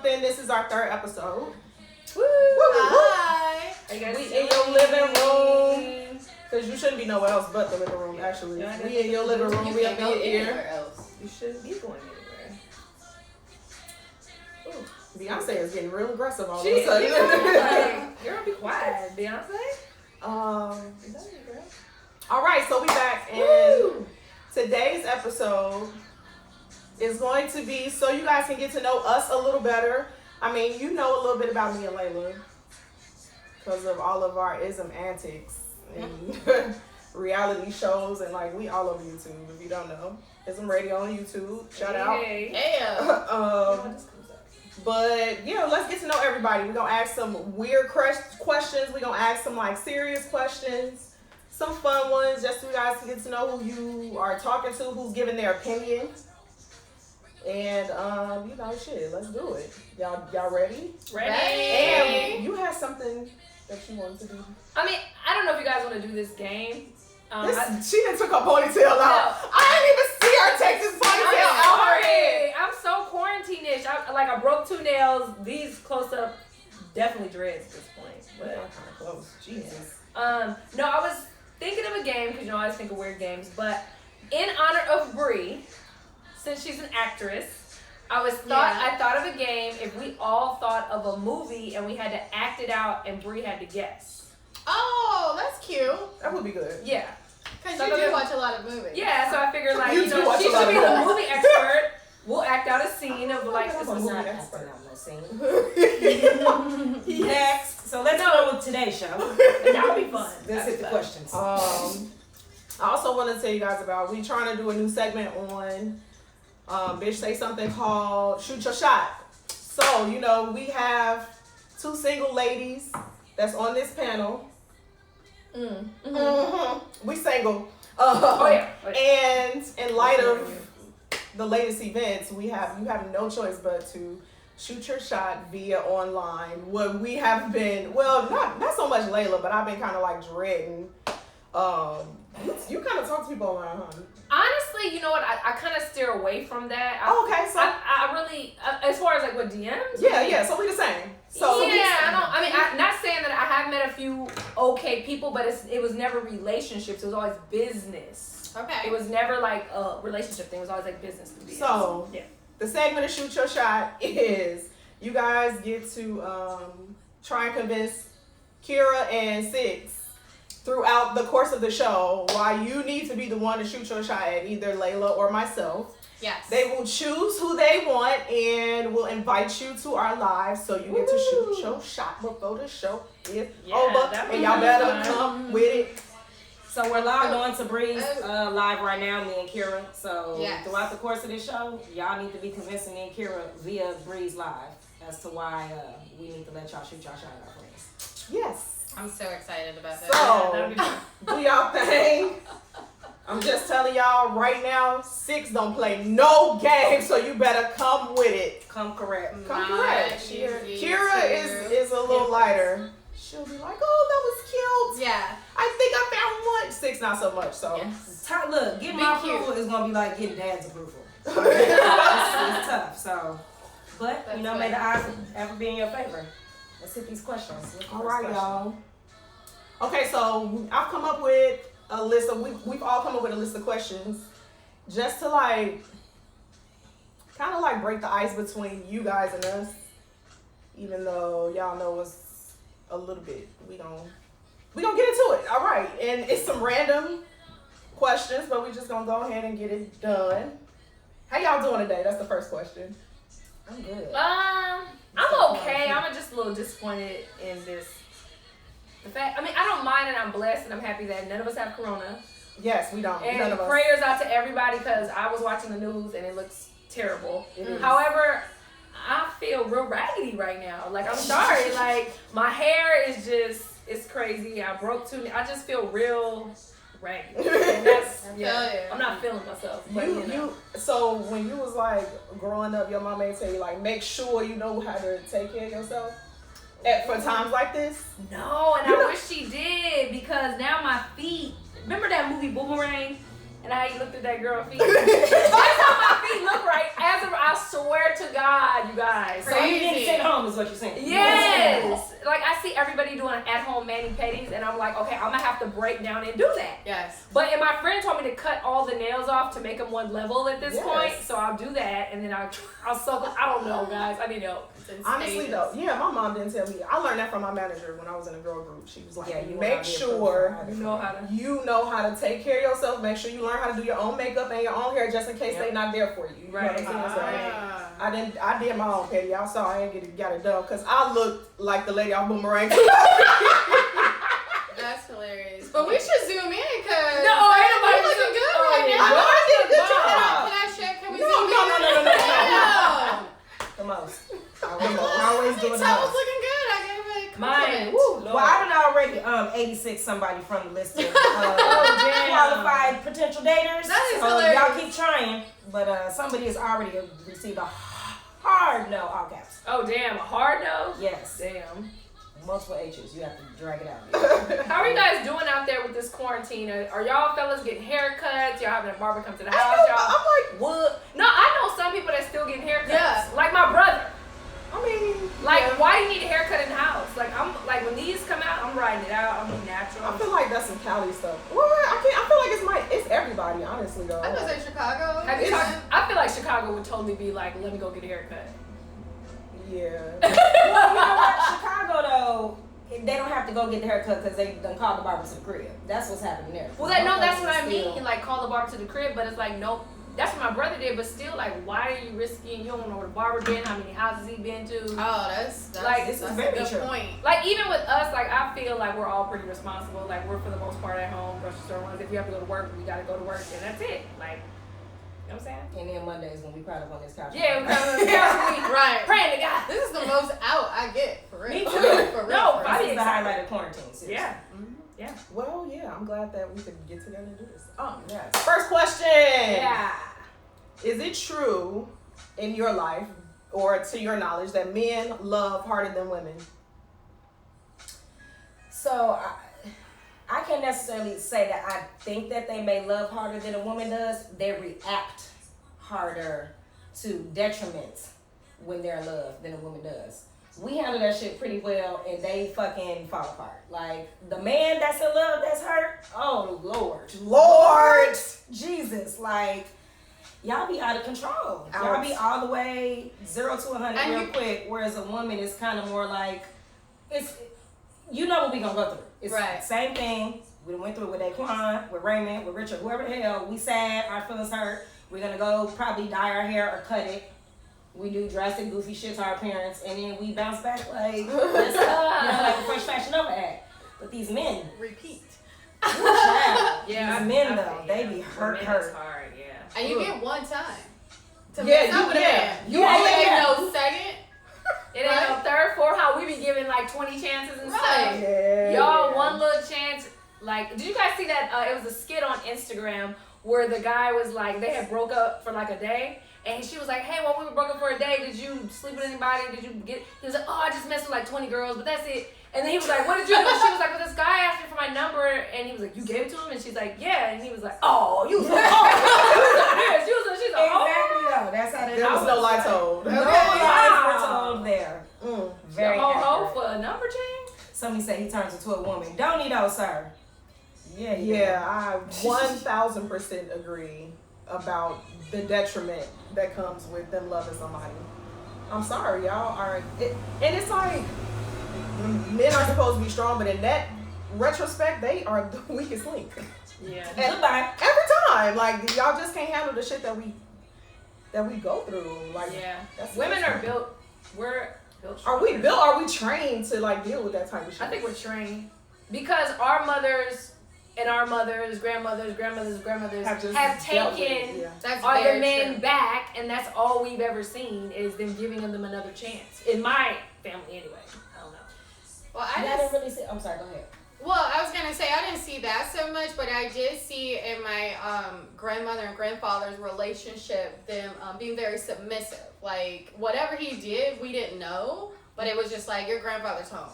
something. This is our 3rd episode. Woo! Hi! Are you guys we in your living room. Because you shouldn't be nowhere else but the living room, actually. We in your living room. We up in your ear. Else. You shouldn't be going anywhere. Ooh, Beyonce is getting real aggressive all of a sudden. You're gonna be quiet, Beyonce. All right, so we back, and today's episode is going to be so you guys can get to know us a little better. I mean, you know a little bit about me and Layla because of all of our ism antics and reality shows, and like we all over YouTube. If you don't know, Ism Radio on YouTube. Shout out. But yeah, let's get to know everybody. We're gonna ask some weird questions. We're gonna ask some like serious questions, some fun ones, just so you guys can get to know who you are talking to, who's giving their opinion. And you know, shit, let's do it. Y'all ready? Ready. And you had something that you wanted to do. I mean, I don't know if you guys want to do this game. She done took her ponytail out. I didn't even see her take this ponytail out her head. I'm so quarantine-ish. I broke 2 nails. These close up, definitely dreads at this point. But kind of close. Jesus. No, I was thinking of a game because you know I always think of weird games. But in honor of Bree, since she's an actress, I thought of a game if we all thought of a movie and we had to act it out and Bree had to guess. Oh, that's cute. That would be good. Yeah. Because you do watch a lot of movies. Yeah, so I figured like, You she should be the movie expert. We'll act out a scene of like this was not acting out no scene. Next. So let's go with today's show. That would be fun. Let's hit the questions. I also want to tell you guys about we trying to do a new segment on Bish Say Something called Shoot Your Shot. So, you know, we have 2 single ladies that's on this panel. We single. And in light of the latest events, you have no choice but to shoot your shot via online. What we have been, well, not so much Layla, but I've been kind of like dreading. You kind of talk to people online, huh? Honestly, you know what? I kind of steer away from that. Okay, so I really, as far as like what DMs. Yeah. So we the same. So yeah, I'm not saying that I have met a few okay people, but it was never relationships. It was always business. Okay. It was never like a relationship thing. It was always like business. So yeah. The segment of Shoot Your Shot is you guys get to try and convince Kira and Six throughout the course of the show why you need to be the one to shoot your shot at either Layla or myself. Yes. They will choose who they want and will invite you to our live so you get to shoot your shot before the show is over. And y'all better come with it. So we're logged on to Bree's live right now, me and Kira. So throughout the course of this show, y'all need to be convincing me and Kira via Bree's live as to why we need to let y'all shoot y'all shot at our friends. Yes. I'm so excited about that. So, do y'all thing. I'm just telling y'all right now, Six don't play no game, so you better come with it. Come correct. Come correct. Kira is a little lighter. She'll be like, oh, that was cute. Yeah. I think I found one. Six, not so much, so. Yes. Look, getting my approval is going to be like getting dad's approval. it's tough, so. But, you know, may the odds ever be in your favor. Let's hit these questions. All right, y'all. Okay, so I've come up with a list of, we've all come up with a list of questions just to like, kind of like break the ice between you guys and us, even though y'all know us a little bit. We gonna get into it. All right, and it's some random questions, but we just gonna go ahead and get it done. How y'all doing today? That's the first question. I'm good. I'm okay. I'm just a little disappointed in this. The fact, I mean, I don't mind and I'm blessed and I'm happy that none of us have corona. Yes, we don't. And none of us. prayers out to everybody because I was watching the news and it looks terrible. It is. However, I feel real raggedy right now. Like, I'm sorry. Like, my hair is just, it's crazy. I broke 2. I just feel real raggedy. And that's, I'm not feeling myself. But, so when you was like growing up, your mom may tell you like, make sure you know how to take care of yourself for times like this. No, and I wish she did because now my feet. Remember that movie Boomerang? And how you looked at that girl's feet? That's how my feet look right. I swear to God, God, you guys. So you didn't sit home is what you're saying? Yes. Like, I see everybody doing at-home mani-pedis, and I'm like, okay, I'm going to have to break down and do that. Yes. And my friend told me to cut all the nails off to make them one level at this point, so I'll do that, and then I'll suck them. I don't know, guys. I need help. Honestly, though, my mom didn't tell me. I learned that from my manager when I was in a girl group. She was like, you make sure you know how to take care of yourself. Make sure you learn how to do your own makeup and your own hair just in case they're not there for you. Right. You know what I'm saying? I did my own pedi. Y'all saw I ain't got it done because I looked like the lady off Boomerang. That's hilarious. But we should zoom in because you're looking good right now. I know I did a good job. Can I share? Can we No. The most. I always do it the Toes most. looking good. I gave it a Mine. compliment. Woo, Well, I done already 86 somebody from the list of qualified potential daters. That is so hilarious. y'all keep trying, but somebody has already received a hard no, all caps. Oh, damn. A hard no? Yes. Damn. Multiple H's. You have to drag it out. How are you guys doing out there with this quarantine? Are y'all fellas getting haircuts? Y'all having a barber come to the house? I'm like, what? No, I know some people that still getting haircuts. Yeah. Like my brother. I mean, Why do you need a haircut in the house? I'm like when these come out, I'm riding it out. I'm natural. I feel like that's some Cali stuff. What? I feel like it's everybody, honestly, though. I was in Chicago. I feel like Chicago would totally be like, let me go get a haircut. Yeah. Well, you know what? Chicago, though, they don't have to go get the haircut because they done called the barber to the crib. That's what's happening there. Well, that's what I mean. Like, call the barber to the crib, but it's like, nope. That's what my brother did, but still, like, why are you risking? You don't know where the barber been, how many houses he been to. Oh, that's like, this is a very good true. point. Like, even with us, like, I feel like we're all pretty responsible. Like, we're for the most part at home, grocery store ones. If you have to go to work, we gotta go to work, and that's it. Like, you know what I'm saying? And then Mondays when we crowd up on this couch. Yeah, we come Right. praying to God. This is the most out I get, for real. Me too. For real. No, for real. Bobby This is the highlight of quarantine. Seriously. Yeah. Mhm. Yeah. Well, yeah, I'm glad that we could get together and do this. Yes. First question. Yeah. Is it true in your life or to your knowledge that men love harder than women? So I can't necessarily say that I think that they may love harder than a woman does. They react harder to detriment when they're in love than a woman does. We handle that shit pretty well and they fucking fall apart. Like the man that's in love that's hurt, oh Lord. Jesus, like y'all be out of control. Y'all be all the way 0 to 100 real quick, whereas a woman is kind of more like, it's, you know what we gonna go through. It's the same thing. We went through it with Daquan, with Raymond, with Richard, whoever the hell. We sad, our feelings hurt. We're gonna go probably dye our hair or cut it. We do drastic, goofy shit to our parents, and then we bounce back like, let's like a Fresh Fashion Nova act. But these men, Repeat. Yeah, these men though, they be hurt. Hard, yeah. And you get one time. To Yeah, mess up with a man. you ain't no second. It ain't no third, fourth. How we be giving like 20 chances and stuff. Yeah, Y'all, one little chance. Like, did you guys see that? It was a skit on Instagram where the guy was like, they had broke up for like a day. And she was like, hey, when we broke up for a day, did you sleep with anybody? Did you get... He was like, oh, I just messed with like 20 girls, but that's it. And then he was like, what did you do? She was like, well, this guy asked me for my number. And he was like, you gave it to him? And she's like, yeah. And he was like, oh, you was like, oh. She's like, oh. Exactly, though. That's how they There was no lie told. No lies were told there. Very ho accurate. for a number change? Somebody said he turns into a woman. Don't he though, sir? Yeah, I 1000% agree about the detriment that comes with them loving somebody. I'm sorry, y'all are, and it's like men are supposed to be strong, but in that retrospect, they are the weakest link. Yeah. And goodbye. Every time, like y'all just can't handle the shit that we go through. Like, that's women are built. We're built. Are we built? Are we trained to like deal with that type of shit? I think we're trained because our mothers and our mothers, grandmothers have taken other men back, and that's all we've ever seen is them giving them another chance. In my family, anyway. I don't know. Well, I didn't really see. I'm sorry. Go ahead. Well, I was gonna say I didn't see that so much, but I did see in my grandmother and grandfather's relationship them being very submissive. Like whatever he did, we didn't know, but it was just like your grandfather's home.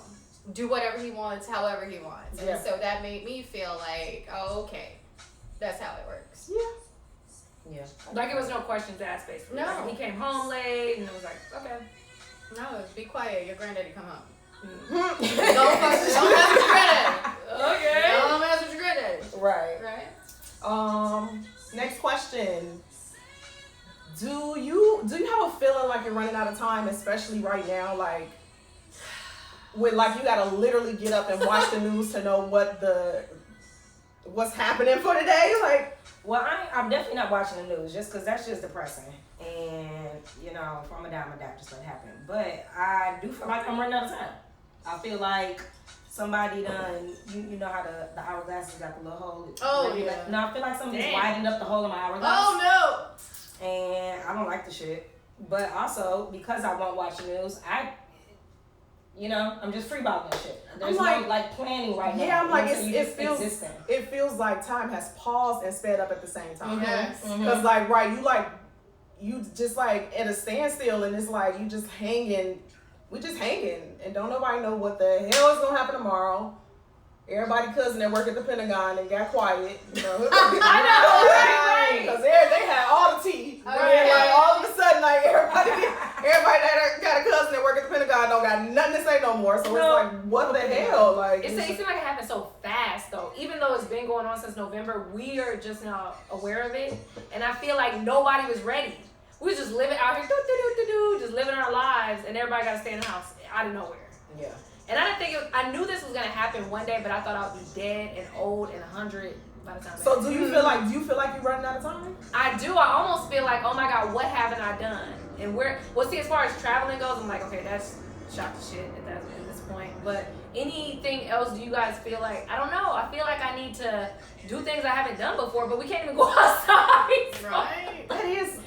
Do whatever he wants, however he wants. And so that made me feel like, oh, okay, that's how it works. Yeah. Like, it was no questions asked, basically. No. Like, he came home late, and it was like, okay. No, be quiet. Your granddaddy come home. Mm. Don't mess with your granddaddy. Okay. Don't mess with your granddaddy. Right. Right? Next question. Do you have a feeling like you're running out of time, especially right now, like with like you gotta literally get up and watch the news to know what's happening for today? Like, well, I'm definitely not watching the news just because that's just depressing. And you know, if I'm gonna die, I'm gonna die, just let it happen. But I do feel like I'm running out of time. I feel like somebody done, you know how the hourglass has got the little hole. Oh, yeah. No, I feel like somebody's widened up the hole in my hourglass. Oh, no. And I don't like the shit. But also, because I won't watch the news, I'm just freeballing that shit. There's no planning right now. Yeah, I'm like, existing. It feels like time has paused and sped up at the same time. Yes. Because you just like at a standstill, and it's like you just hanging. We just hanging, and don't nobody know what the hell is gonna happen tomorrow. Everybody cousin that work at the Pentagon and got quiet. You know, I know, right? Because they had all the tea. But then, like, all of a sudden, like, everybody that got a cousin that work at the Pentagon don't got nothing to say no more. So it's like, what the hell? Like, it seems like it happened so fast, though. Even though it's been going on since November, we are just now aware of it. And I feel like nobody was ready. We was just living out here, just living our lives, and everybody got to stay in the house out of nowhere. Yeah. And I didn't think I knew this was gonna happen one day, but I thought I would be dead and old and 100 by the time. So do you feel like you're running out of time? I do. I almost feel like, oh my God, what haven't I done? And see, as far as traveling goes, I'm like, okay, that's shot to shit at this point. But anything else, do you guys feel like, I don't know, I feel like I need to do things I haven't done before, but we can't even go outside. Right. It is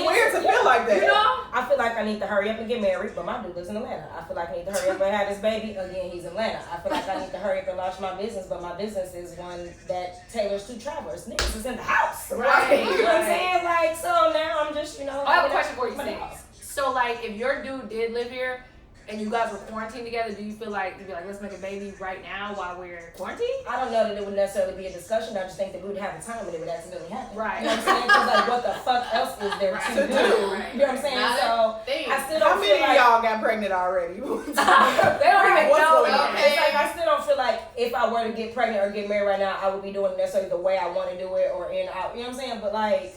weird to feel like that. You know? I feel like I need to hurry up and get married, but my dude lives in Atlanta. I feel like I need to hurry up and have this baby. Again, he's in Atlanta. I feel like I need to hurry up and launch my business, but my business is one that tailors to travelers. Niggas is in the house. Right. You know what I'm saying? Like, so now I'm just, I have a question for you, Steve. So, like, if your dude did live here, and you guys were quarantined together, do you feel like you'd be like, let's make a baby right now while we're quarantined? I don't know that it would necessarily be a discussion. I just think that we would have the time and it would accidentally happen. Right. You know what I'm saying? Because like, what the fuck else is there to do? Right. You know what I'm saying? So I still don't How many feel like of y'all got pregnant already? They don't even know. It's like I still don't feel like if I were to get pregnant or get married right now, I would be doing it necessarily the way I want to do it or in out. You know what I'm saying? But like,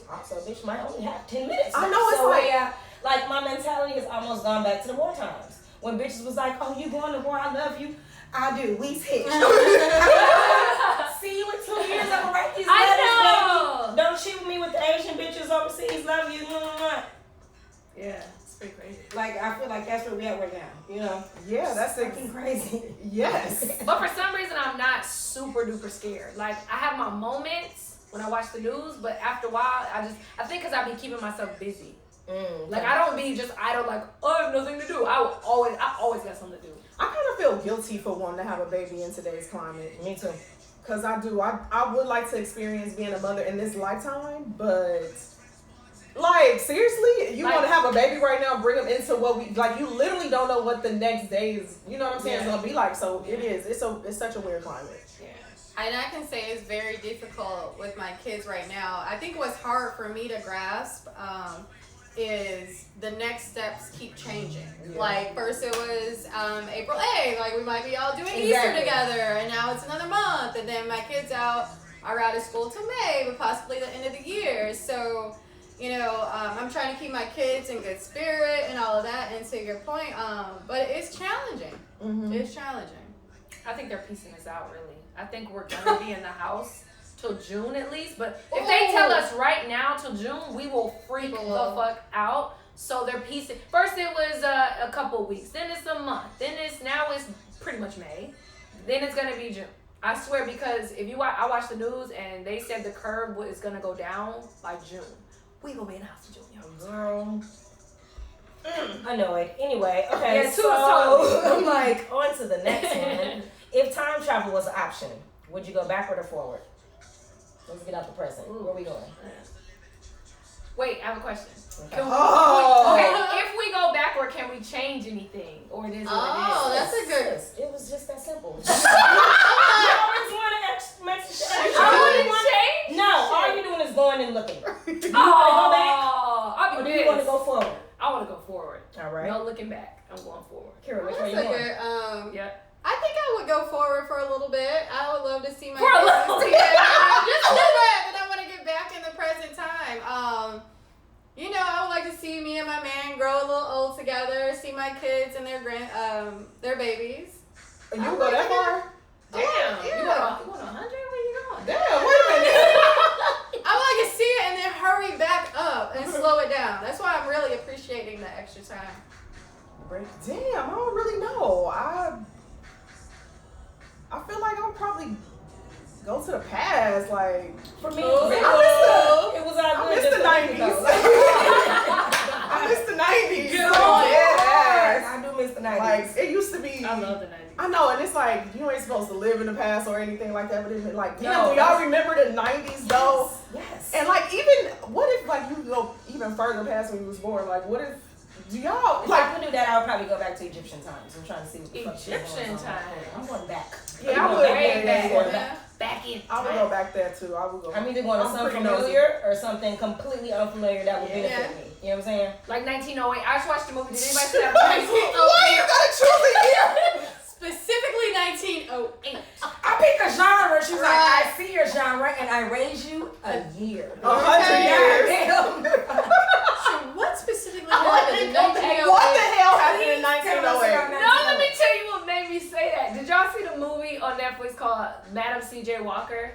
also, bitch might only have 10 minutes. I know, it's so like my mentality has almost gone back to the war times. When bitches was like, oh, you going to war, I love you. I do. We's hitched. See you in 2 years. I'm going to write these letters, baby. Don't shoot me with the Asian bitches overseas. Love you. Yeah, it's pretty crazy. Like, I feel like that's where we at right now. You know? Yeah, that's fucking crazy. Yes. But for some reason, I'm not super duper scared. Like, I have my moments when I watch the news, but after a while, I think because I've been keeping myself busy. Like, I don't be just idle, like, oh, I have nothing to do. I always got something to do. I kind of feel guilty for wanting to have a baby in today's climate. Me too. Because I do. I would like to experience being a mother in this lifetime, but, like, seriously, you want to have a baby right now, bring them into what we, like, you literally don't know what the next day is, you know what I'm saying, it's going to be like. So it is. It's such a weird climate. Yeah. And I can say it's very difficult with my kids right now. I think what's hard for me to grasp, is the next steps keep changing. Yeah. Like, first it was April 8th, like we might be all doing Easter together, and now it's another month, and then my kids are out of school till May, but possibly the end of the year. So, I'm trying to keep my kids in good spirit and all of that, and to your point, but it's challenging. Mm-hmm. It's challenging. I think they're piecing us out, really. I think we're gonna be in the house till June at least, but if they tell us right now till June, we will freak the fuck out. So they're piecing. First it was a couple weeks, then it's a month, now it's pretty much May, then it's gonna be June. I swear, because if I watch the news and they said the curve is gonna go down by June. We gonna be in the house in June, yo. Girl. I know it. Anyway, okay. Yeah, so I'm like, on to the next one. If time travel was an option, would you go backward or forward? Let's get out the present. Where are we going? Wait, I have a question. Okay. Okay, if we go backward, can we change anything? Or it is what it is? Oh, that's a good... It was just that simple. You always want to make I wouldn't change? No, all you're doing is going and looking. love to see my For a little business together. Just a little bit, but I want to get back in the present time. You know, I would like to see me and my man grow a little old together, see my kids and their babies. You go that far? Damn. Yeah. You going 100? Where you going? Damn, wait a minute. I would like to see it and then hurry back up and slow it down. That's why I'm really appreciating the extra time. Damn, I don't really know. I feel like I'll probably go to the past. Like, For me, it was all I good. miss just the a minute 90s. ago. I miss the 90s. Good So, Lord. yes. I do miss the 90s. Like, it used to be. I love the 90s. I know, and it's like, you ain't supposed to live in the past or anything like that, but it's like, No, damn, do y'all remember the 90s though? Yes. And like, even, what if like you go even further past when you was born? Like, what if, do y'all, If like, I could do that, I would probably go back to Egyptian times. I'm trying to see what the fuck Egyptian was going on. times. I'm going back. yeah, I I'm would, going way back. yeah. Yeah. Back in. I would go back there too. I would go. I'm either going to I'm something pretty nosy. familiar or something completely unfamiliar that would benefit Yeah. me. You know what I'm saying? Like 1908. I just watched the movie. Did anybody see that? Why you gotta choose a year? Specifically 1908. I picked a genre. She was like, Right. I see your genre and I raise you a year. 100 years. Damn. So what specifically happened in What the 1908? hell happened in Tell us 1908? about No, let me tell you what made me say that. Did y'all see the movie on Netflix called Madam C.J. Walker?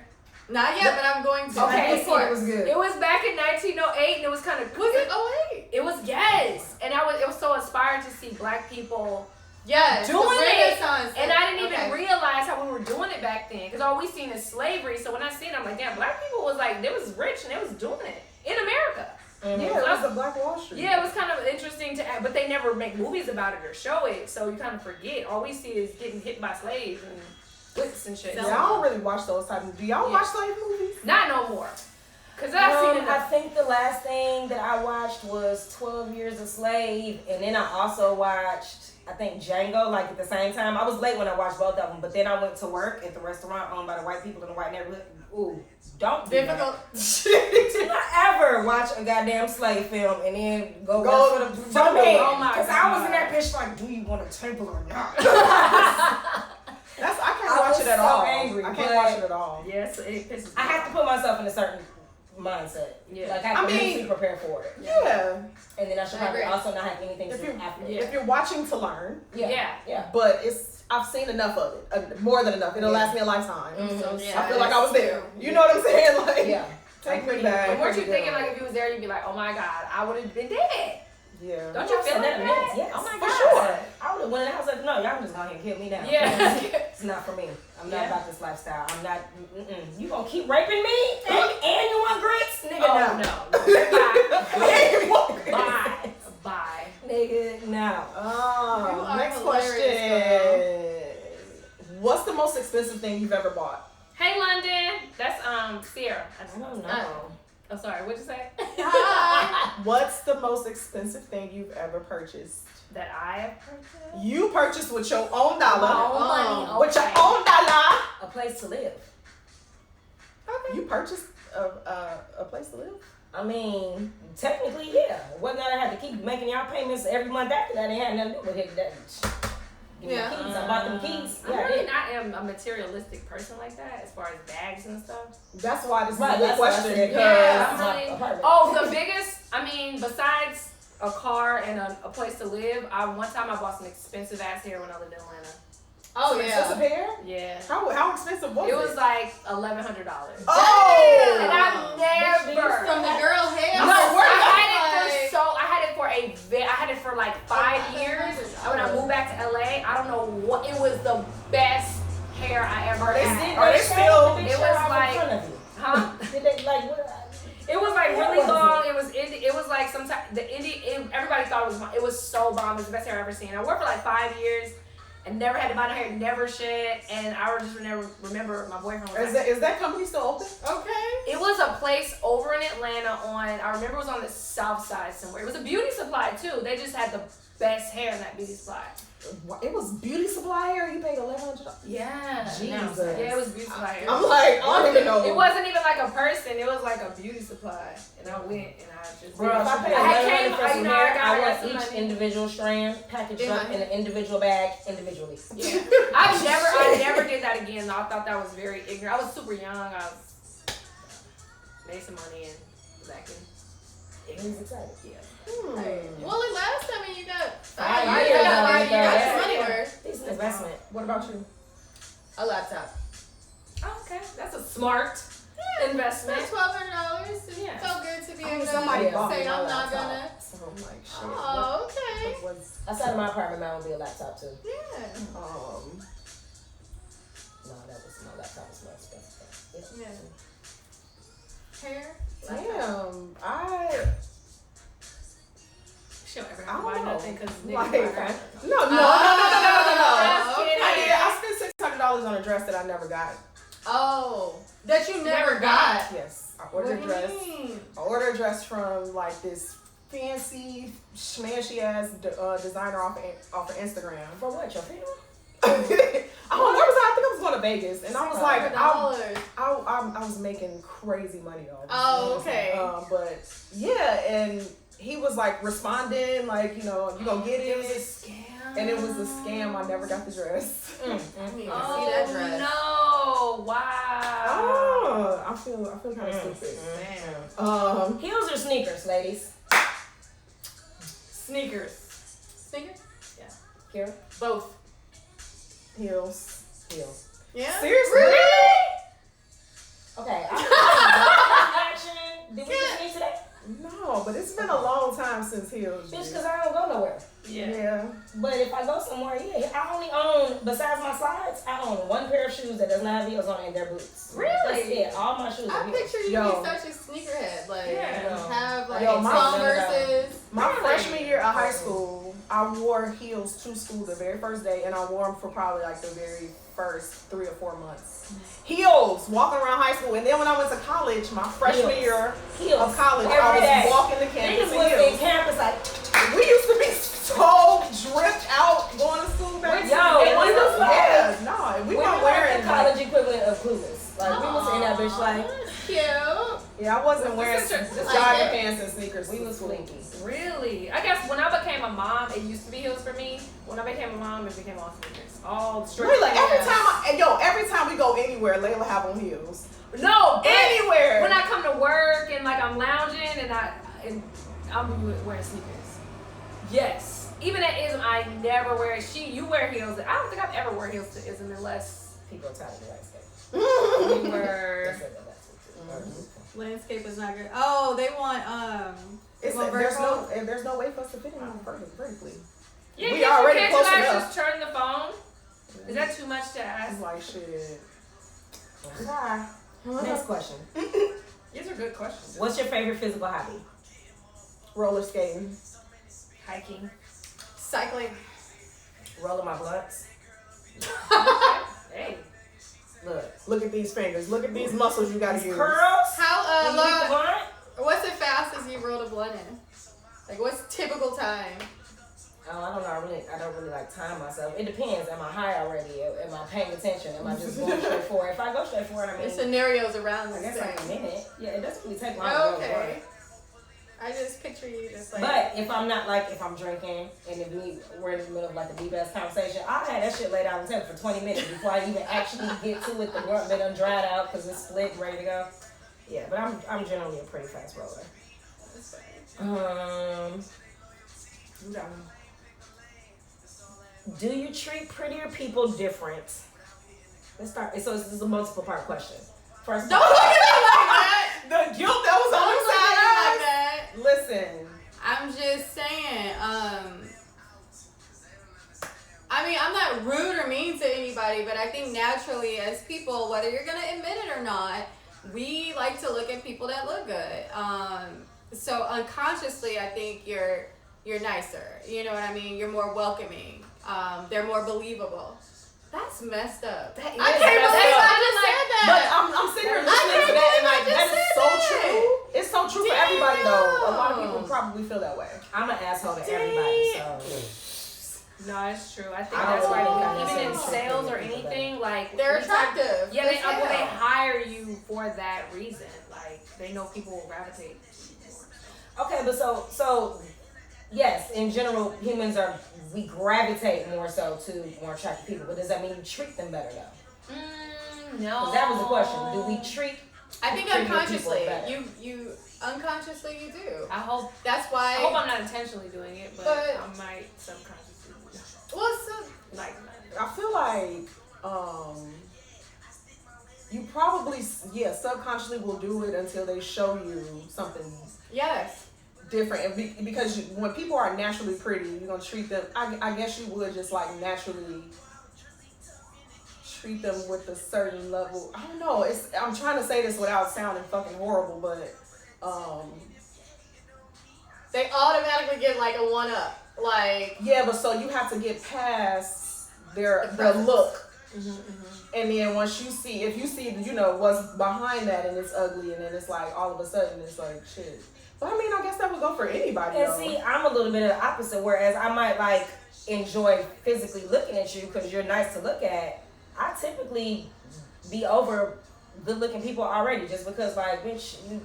Not yet, but I'm going to. Okay, Of course, it was good. It was back in 1908, and it was kind of Was it 08? It was, yes, and it was so inspired to see Black people Yes. doing the it, Renaissance. and I didn't Okay. even realize how we were doing it back then, because all we seen is slavery. So when I seen it, I'm like, damn, Black people was like, they was rich and they was doing it in America. Yeah, it was the Black Wall Street. Yeah, it was kind of interesting to add, but they never make movies about it or show it, so you kind of forget. All we see is getting hit by slaves and whips and shit. Yeah, I don't really watch those type of. Do y'all watch slave movies? Not no more. Cause I seen I it. think the last thing that I watched was 12 Years a Slave, and then I also watched, I think, Django, like at the same time. I was late when I watched both of them, but then I went to work at the restaurant owned by the white people in the white neighborhood. Ooh, don't do Difficult. that. Do not ever watch a goddamn slave film and then go work for the Don't man. Oh my Because I was God. in that bitch like, do you want a table or not? I can't I watch was it at so all. angry, I can't but- watch it at all. Yes, it pisses me I have to off. put myself in a certain mindset. Yeah. Like I have to I mean- mentally prepare for it. Yeah. And then I should I probably agree. also not have anything to If do you after. Yeah. if you're watching to learn, Yeah. but I've seen enough of it, more than enough. It'll Yeah. last me a lifetime. So, yeah, I feel like I was that's there. true. You know what I'm saying? Like, Yeah. take me And back. weren't you thinking like if you was there, you'd be like, oh my God, I would have been dead. Yeah. Don't you feel like that? Yes. Oh my For God. sure. I would have went in the house like, no, y'all just go ahead and kill me now. Yeah. It's not for me. I'm not Yeah. about this lifestyle. I'm not. You gonna keep raping me? And you want grits? Nigga, Oh no. no. Bye. Bye. Nigga, no. You are Next hilarious, question. What's the most expensive thing you've ever bought? Hey London. That's Sierra. I don't know. Oh sorry, what'd you say? Hi. What's the most expensive thing you've ever purchased? That I have purchased? You purchased with your own dollar. My own money. With your Okay. own dollar. A place to live. You purchased a place to live? I mean, technically, yeah. Whether or not I had to keep making y'all payments every month after that, ain't had nothing to do with it. Give me the Yeah. keys. I bought them keys. I'm Yeah, I really did. not am a materialistic person like that as far as bags and stuff. That's why this is Right, a good that's what I question. said. Because Yeah, I'm My really. apartment. Oh, the biggest. I mean, besides a car and a place to live, one time I bought some expensive ass hair when I lived in Atlanta. Oh, some yeah. expensive hair? Yeah. How expensive was it? It was like $1,100. Oh! And I never. From the girl hair. No, I had it Like- I had it for like 5 years. When I moved back to LA, I don't know what, it was the best hair I ever had. Are they still- It was like- Huh? Did they like what? It was like What really was long. It was it was like everybody thought it was so bomb. It was the best hair I've ever seen. I worked for like 5 years and never had to buy no hair, never shed, and I just never remember my boyfriend was like, Is that company still open? Okay. it was a place over in Atlanta I remember it was on the south side somewhere. It was a beauty supply too. They just had the best hair in that beauty supply. It was beauty supply hair. You paid $1,100. Yeah. Jesus. Yeah, it was beauty supply hair. I'm like, I don't even know. It wasn't even like a person. It was like a beauty supply. And I went and I just. Bro, if I paid $1,100 for some hair, I want each individual strand packaged up in an individual bag individually. Yeah. I never did that again though. I thought that was very ignorant. I was super young. I made some money and was acting. He's excited. Yeah. Well, the last time you got 5 5 years. you got some money worth. Decent investment. What about you? A laptop. Oh, okay. That's a smart investment. For $1,200. It Yeah. felt good to be able to somebody bought me say my I'm not laptop. gonna. So I'm like, shit. Oh, okay. What was, Outside of my apartment, mine would be a laptop too. Yeah. No, that was my laptop was more expensive. Yeah. Hair. damn, She don't ever I have to buy don't know. nothing because Like, niggas no. Okay. I spent $600 on a dress that I never got. Oh, that you never got. Yes, I ordered a dress. I ordered a dress from like this fancy, schmancy ass designer off of Instagram. For what? Your funeral? I don't know. I think I was going to Vegas, and I was like, $600. I was making crazy money though. Oh, okay. But yeah, and he was like responding, like, you know, you gonna get it. It was a scam. And it was a scam. I never got the dress. I need to see that Oh dress. no! Wow. Oh, I feel kind of stupid. Damn. Heels or sneakers, ladies? Sneakers. Sneakers? Kira? Both. Heels. Yeah. Seriously? Really? Okay. Action. Did we just meet today? No, but it's been a long time since heels. Bitch, because I don't go nowhere. Yeah. But if I go somewhere, yeah, I only own, besides my slides, I own one pair of shoes that does not have heels on it and they're boots. Really? That's it. All my shoes are I heels. picture you Yo. be such a sneakerhead. Like, Yeah. have like Yo, my- Converses. My freshman year of high school, I wore heels to school the very first day, and I wore them for probably like the very first 3 or 4 months. Heels, walking around high school, and then when I went to college, my freshman year of college, I was walking the campus Niggas in was in heels. campus like, We used to be so dripped out going to school back then. we was like, Yeah, no, we we weren't were wearing the college equivalent of clueless. Like, we was in that bitch like, Cute. Yeah, I wasn't wearing This is true. jogging pants and sneakers. we was flinky. Really? I guess when I became a mom, it used to be heels for me. When I became a mom, it became all sneakers. All straight. Really, every Yeah. every time we go anywhere, Layla have on heels. No, but Anywhere. when I come to work and like I'm lounging and I'm wearing sneakers. Yes. Even at ISM, I never wear it. You wear heels. I don't think I've ever worn heels to ISM unless People are tired of the right stuff. we were. Landscape is not good. Oh, they want It's, Well, there's no way for us to fit in vertically. Yeah, We already can't close you guys enough. just turn the phone? Is that too much to ask? It's like shit. Next question. These are good questions. What's your favorite physical hobby? Roller skating. Hiking. Cycling. Rolling my blunts. Hey. Look at these fingers. Look at these muscles you gotta use. Curls. How When you eat the blunt. what's the fastest you rolled a blunt in? Like what's typical time? Oh, I don't know. I don't really like time myself. It depends. Am I high already? Am I paying attention? Am I just going straight forward? If I go straight forward, I mean, There's scenarios around I this guess like a thing. minute. Yeah, it doesn't really take long to go to Okay. work. I just picture you just like But if I'm not like, if I'm drinking and if we're in the middle of like a deep ass conversation, I'll have that shit laid out on the table for 20 minutes before I even actually get to it. The blunt been done dried out because it's split, ready to go. Yeah, but I'm generally a pretty fast roller. That's fine. Do you treat prettier people different? Let's start. So this is a multiple part question. First, Don't look at me like that. The guilt that was on Don't the look at me like that. side. Listen. I'm just saying, I mean, I'm not rude or mean to anybody, but I think naturally as people, whether you're gonna admit it or not, we like to look at people that look good. So unconsciously, I think you're nicer. You know what I mean? You're more welcoming. They're more believable. That's messed up. That is I can't messed believe up. I just said that. But I'm sitting here listening to that and like that is so true. It's so true for everybody though. A lot of people probably feel that way. I'm an asshole to everybody, so No, it's true. I like they're anytime- attractive. Yeah, As they hell. hire you for that reason. Like they know people will gravitate. Okay, but so yes, in general, we gravitate more so to more attractive people. But does that mean you treat them better though? No. 'Cause that was the question. Do we treat? I think prettier people unconsciously, better? you unconsciously you do. I hope I I'm not intentionally doing it, but I might subconsciously. Well, so Like I feel like you probably subconsciously will do it until they show you something yes. different, and because when people are naturally pretty, you're gonna treat them. I guess you would just like naturally treat them with a certain level. I don't know. I'm trying to say this without sounding fucking horrible, but They automatically get like a 1-up. Like yeah, but so you have to get past their presence. look. And then once if you see, what's behind that and it's ugly, and then it's like all of a sudden it's like shit. But I mean, I guess that would go for anybody. And though. see, I'm a little bit of the opposite. Whereas I might like enjoy physically looking at you because you're nice to look at. I typically be over good-looking people already, just because like, bitch, you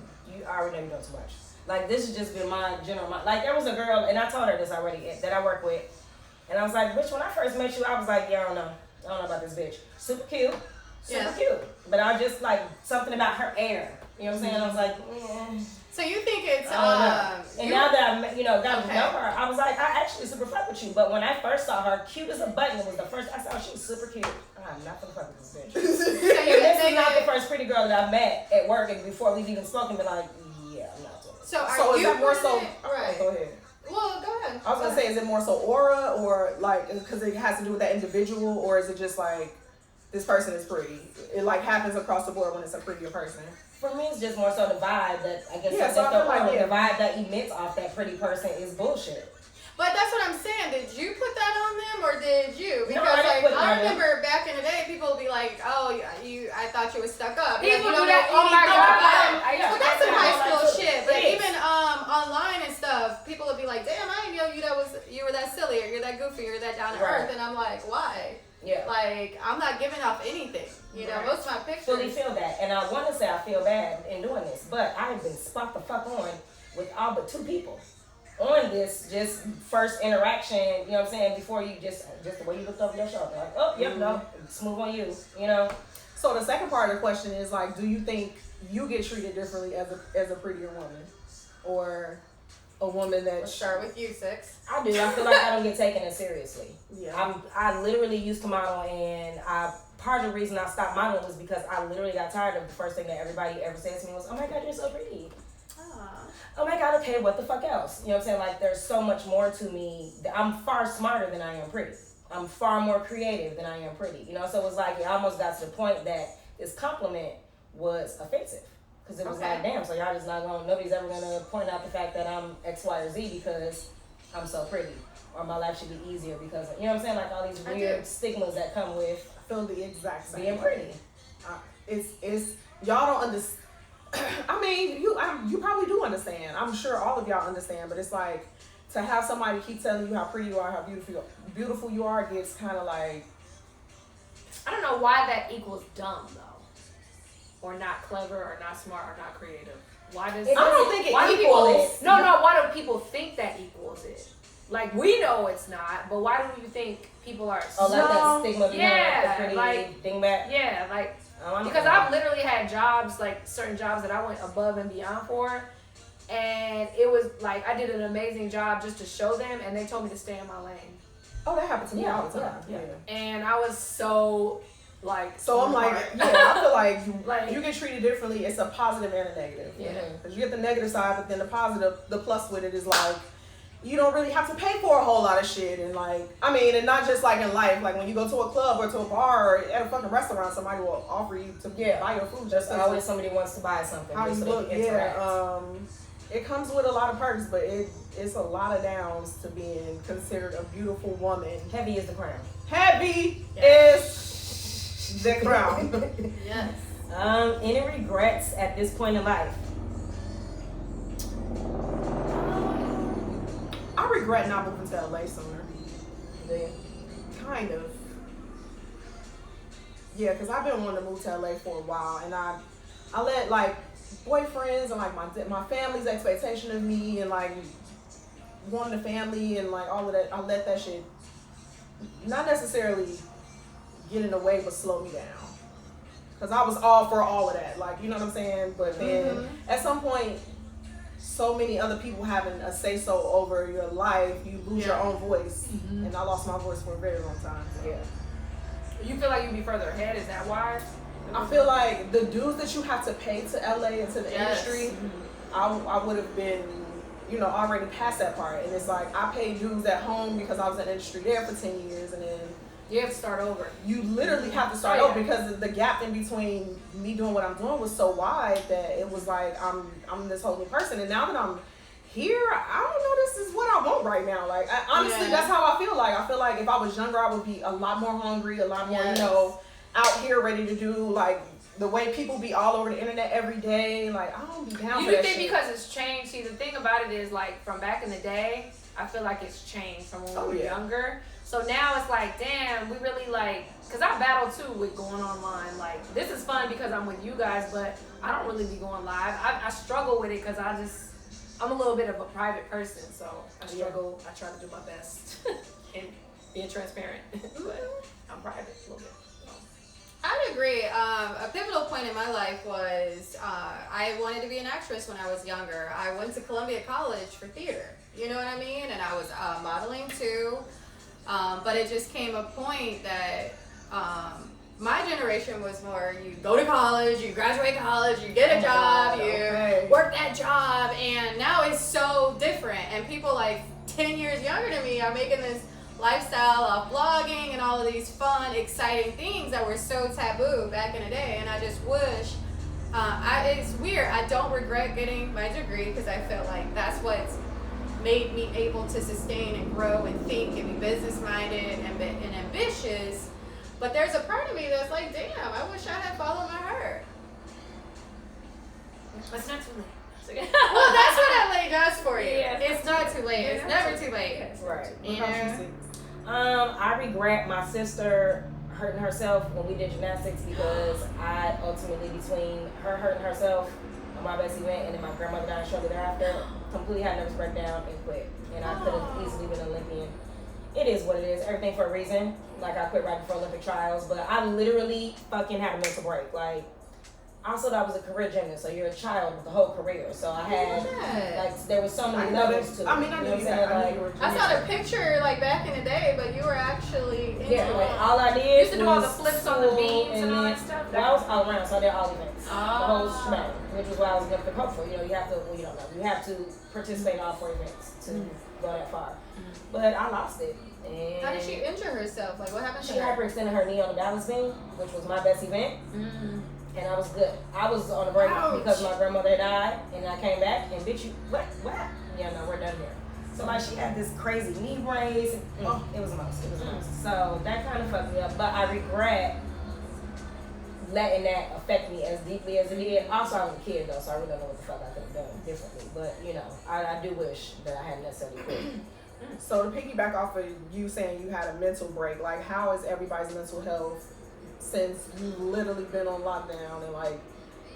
already know you know too much. Like this has just been my general mind. Like there was a girl, and I told her this already, that I work with, and I was like, bitch, when I first met you, I was like, yeah, I don't know about this bitch. Super cute. But I just like something about her air. You know what I'm saying? I was like, so you think it's and now that I've got to know her, I was like, I actually super fuck with you. But when I first saw her, cute as a button, it was the first I saw. She was super cute. I'm not gonna fuck with this bitch. So you This is think not the first pretty girl that I met at work, and before we've even spoken, been like, yeah, I'm not doing it. So is you that more so? right? Go ahead. Well, go ahead. I was gonna say, is it more so aura, or like because it has to do with that individual, or is it just like this person is pretty? It like happens across the board when it's a prettier person. For me, it's just more so the vibe that I guess Yeah, so I feel like, the vibe that emits off that pretty person is bullshit. But that's what I'm saying. Did you put that on them or did you? No, Because I didn't put it on them. remember back in the day, people would be like, "Oh, I thought you was stuck up." People you do don't that. know Oh my anything God. about- Well, that's some high school It shit. But is. even online and stuff, people would be like, "Damn, I didn't know you were that silly, or you're that goofy, or you're that down to earth." And I'm like, "Why?" Yeah. Like I'm not giving off anything. Most of my pictures. Fully feel that, and I want to say I feel bad in doing this, but I have been spot the fuck on with all but 2 people on this just first interaction. You know what I'm saying? Before you just the way you looked over your shoulder, like, oh, yep, no, smooth on you. So the second part of the question is like, do you think you get treated differently as a prettier woman, or a woman that? Let's start with you, 6. I do. I feel like I don't get taken as seriously. Yeah. I literally used to model, and part of the reason I stopped modeling was because I literally got tired of the first thing that everybody ever said to me was, "Oh my God, you're so pretty." Oh my God, okay, what the fuck else? You know what I'm saying? Like, there's so much more to me. I'm far smarter than I am pretty. I'm far more creative than I am pretty. So it was like, it almost got to the point that this compliment was offensive. Because it was like, damn, so y'all just nobody's ever going to point out the fact that I'm X, Y, or Z because I'm so pretty. Or my life should be easier because, you know what I'm saying? Like, all these weird stigmas that come with feel the exact same being pretty. It's y'all don't understand. I mean, you probably do understand. I'm sure all of y'all understand, but it's like to have somebody keep telling you how pretty you are, how beautiful you are, gets kind of like. I don't know why that equals dumb though, or not clever, or not smart, or not creative. Why does? I don't think it equals. Why do people think that equals it? Like, we know it's not, but why do you think people are? Oh, like that stigma behind the pretty like dingbat. Yeah, like. Because I've literally had jobs, like certain jobs that I went above and beyond for, and it was like I did an amazing job just to show them, and they told me to stay in my lane. Oh, that happens to me all the time. Yeah. And I was so like. So I'm like, I feel like you get treated differently. It's a positive and a negative. Yeah. Because you get the negative side, but then the positive, the plus with it is like, you don't really have to pay for a whole lot of shit. And like, I mean, and not just like in life, like when you go to a club or to a bar or at a fucking restaurant, somebody will offer you to buy your food. Just always somebody wants to buy something. How you look, it comes with a lot of perks, but it's a lot of downs to being considered a beautiful woman. Heavy is the crown. Heavy is the crown. Yes. Any regrets at this point in life? I regret not moving to LA sooner. Yeah. Kind of. Yeah, because I've been wanting to move to LA for a while, and I let like boyfriends and like my family's expectation of me and like wanting a family and like all of that. I let that shit not necessarily get in the way, but slow me down. Because I was all for all of that, like, you know what I'm saying. But then at some point, so many other people having a say so over your life, you lose your own voice, and I lost my voice for a very long time. So. Yeah. You feel like you'd be further ahead? Is that why? I feel like the dues that you have to pay to LA and to the industry, I would have been, you know, already past that part. And it's like I paid dues at home because I was in the industry there for 10 years, and then you have to start over. You literally have to start over because the gap in between me doing what I'm doing was so wide that it was like I'm this whole new person. And now that I'm here, I don't know, this is what I want right now. Like, honestly, that's how I feel like. I feel like if I was younger, I would be a lot more hungry, a lot more, you know, out here ready to do, like, the way people be all over the internet every day. Like, I don't be down for that shit. You think because it's changed? See, the thing about it is, like, from back in the day, I feel like it's changed from when we were younger. So now it's like, damn, we really like, because I battle too with going online. Like, this is fun because I'm with you guys, but I don't really be going live. I struggle with it because I'm a little bit of a private person, so I struggle. I try to do my best and being transparent, but I'm private a little bit. I'd agree. A pivotal point in my life was I wanted to be an actress when I was younger. I went to Columbia College for theater. You know what I mean? And I was modeling too. But it just came a point that my generation was more, you go to college, you graduate college, you get a job, you work that job, and now it's so different. And people like 10 years younger than me are making this lifestyle of blogging and all of these fun, exciting things that were so taboo back in the day. And I just wish, it's weird, I don't regret getting my degree because I felt like that's what's made me able to sustain and grow and think and be business-minded and ambitious. But there's a part of me that's like, damn, I wish I had followed my heart. It's not too late. Well, that's what LA does for you. Yeah, it's not too late. It's never too late. Right. You know? I regret my sister hurting herself when we did gymnastics because I ultimately, between her hurting herself on my best event and then my grandmother died shortly thereafter, completely had a nervous breakdown and quit. And I could have easily been an Olympian. It is what it is. Everything for a reason. Like, I quit right before Olympic trials, but I literally fucking had a mental break. Like, also that was a career gymnast, so you're a child with the whole career. So I had, like, there was so many levels to it. I mean, I knew that. I saw the picture, like, back in the day, but you were actually into it. Like, all I did You used to was do all the flips on the beams and all that stuff? Well, I was all around, so I did all events. The whole shebang, which is why I was good for hopeful. You know, you have to, well, you don't know, you have to participate in all 4 events to go that far. But I lost it. And how did she injure herself? Like, what happened to she her? hyperextended her knee on the balance beam, which was my best event. And I was good. I was on a break because my grandmother died, and I came back, and bitch, you, what? Yeah, no, we're done here. So, like, she had this crazy knee brace, and it was a mess. It was a mess. So, that kind of fucked me up. But I regret letting that affect me as deeply as it did. Also, I was a kid, though, so I really don't know what the fuck I could have done differently. But, you know, I do wish that I hadn't necessarily quit. So to piggyback off of you saying you had a mental break, like, how is everybody's mental health since you've literally been on lockdown and, like,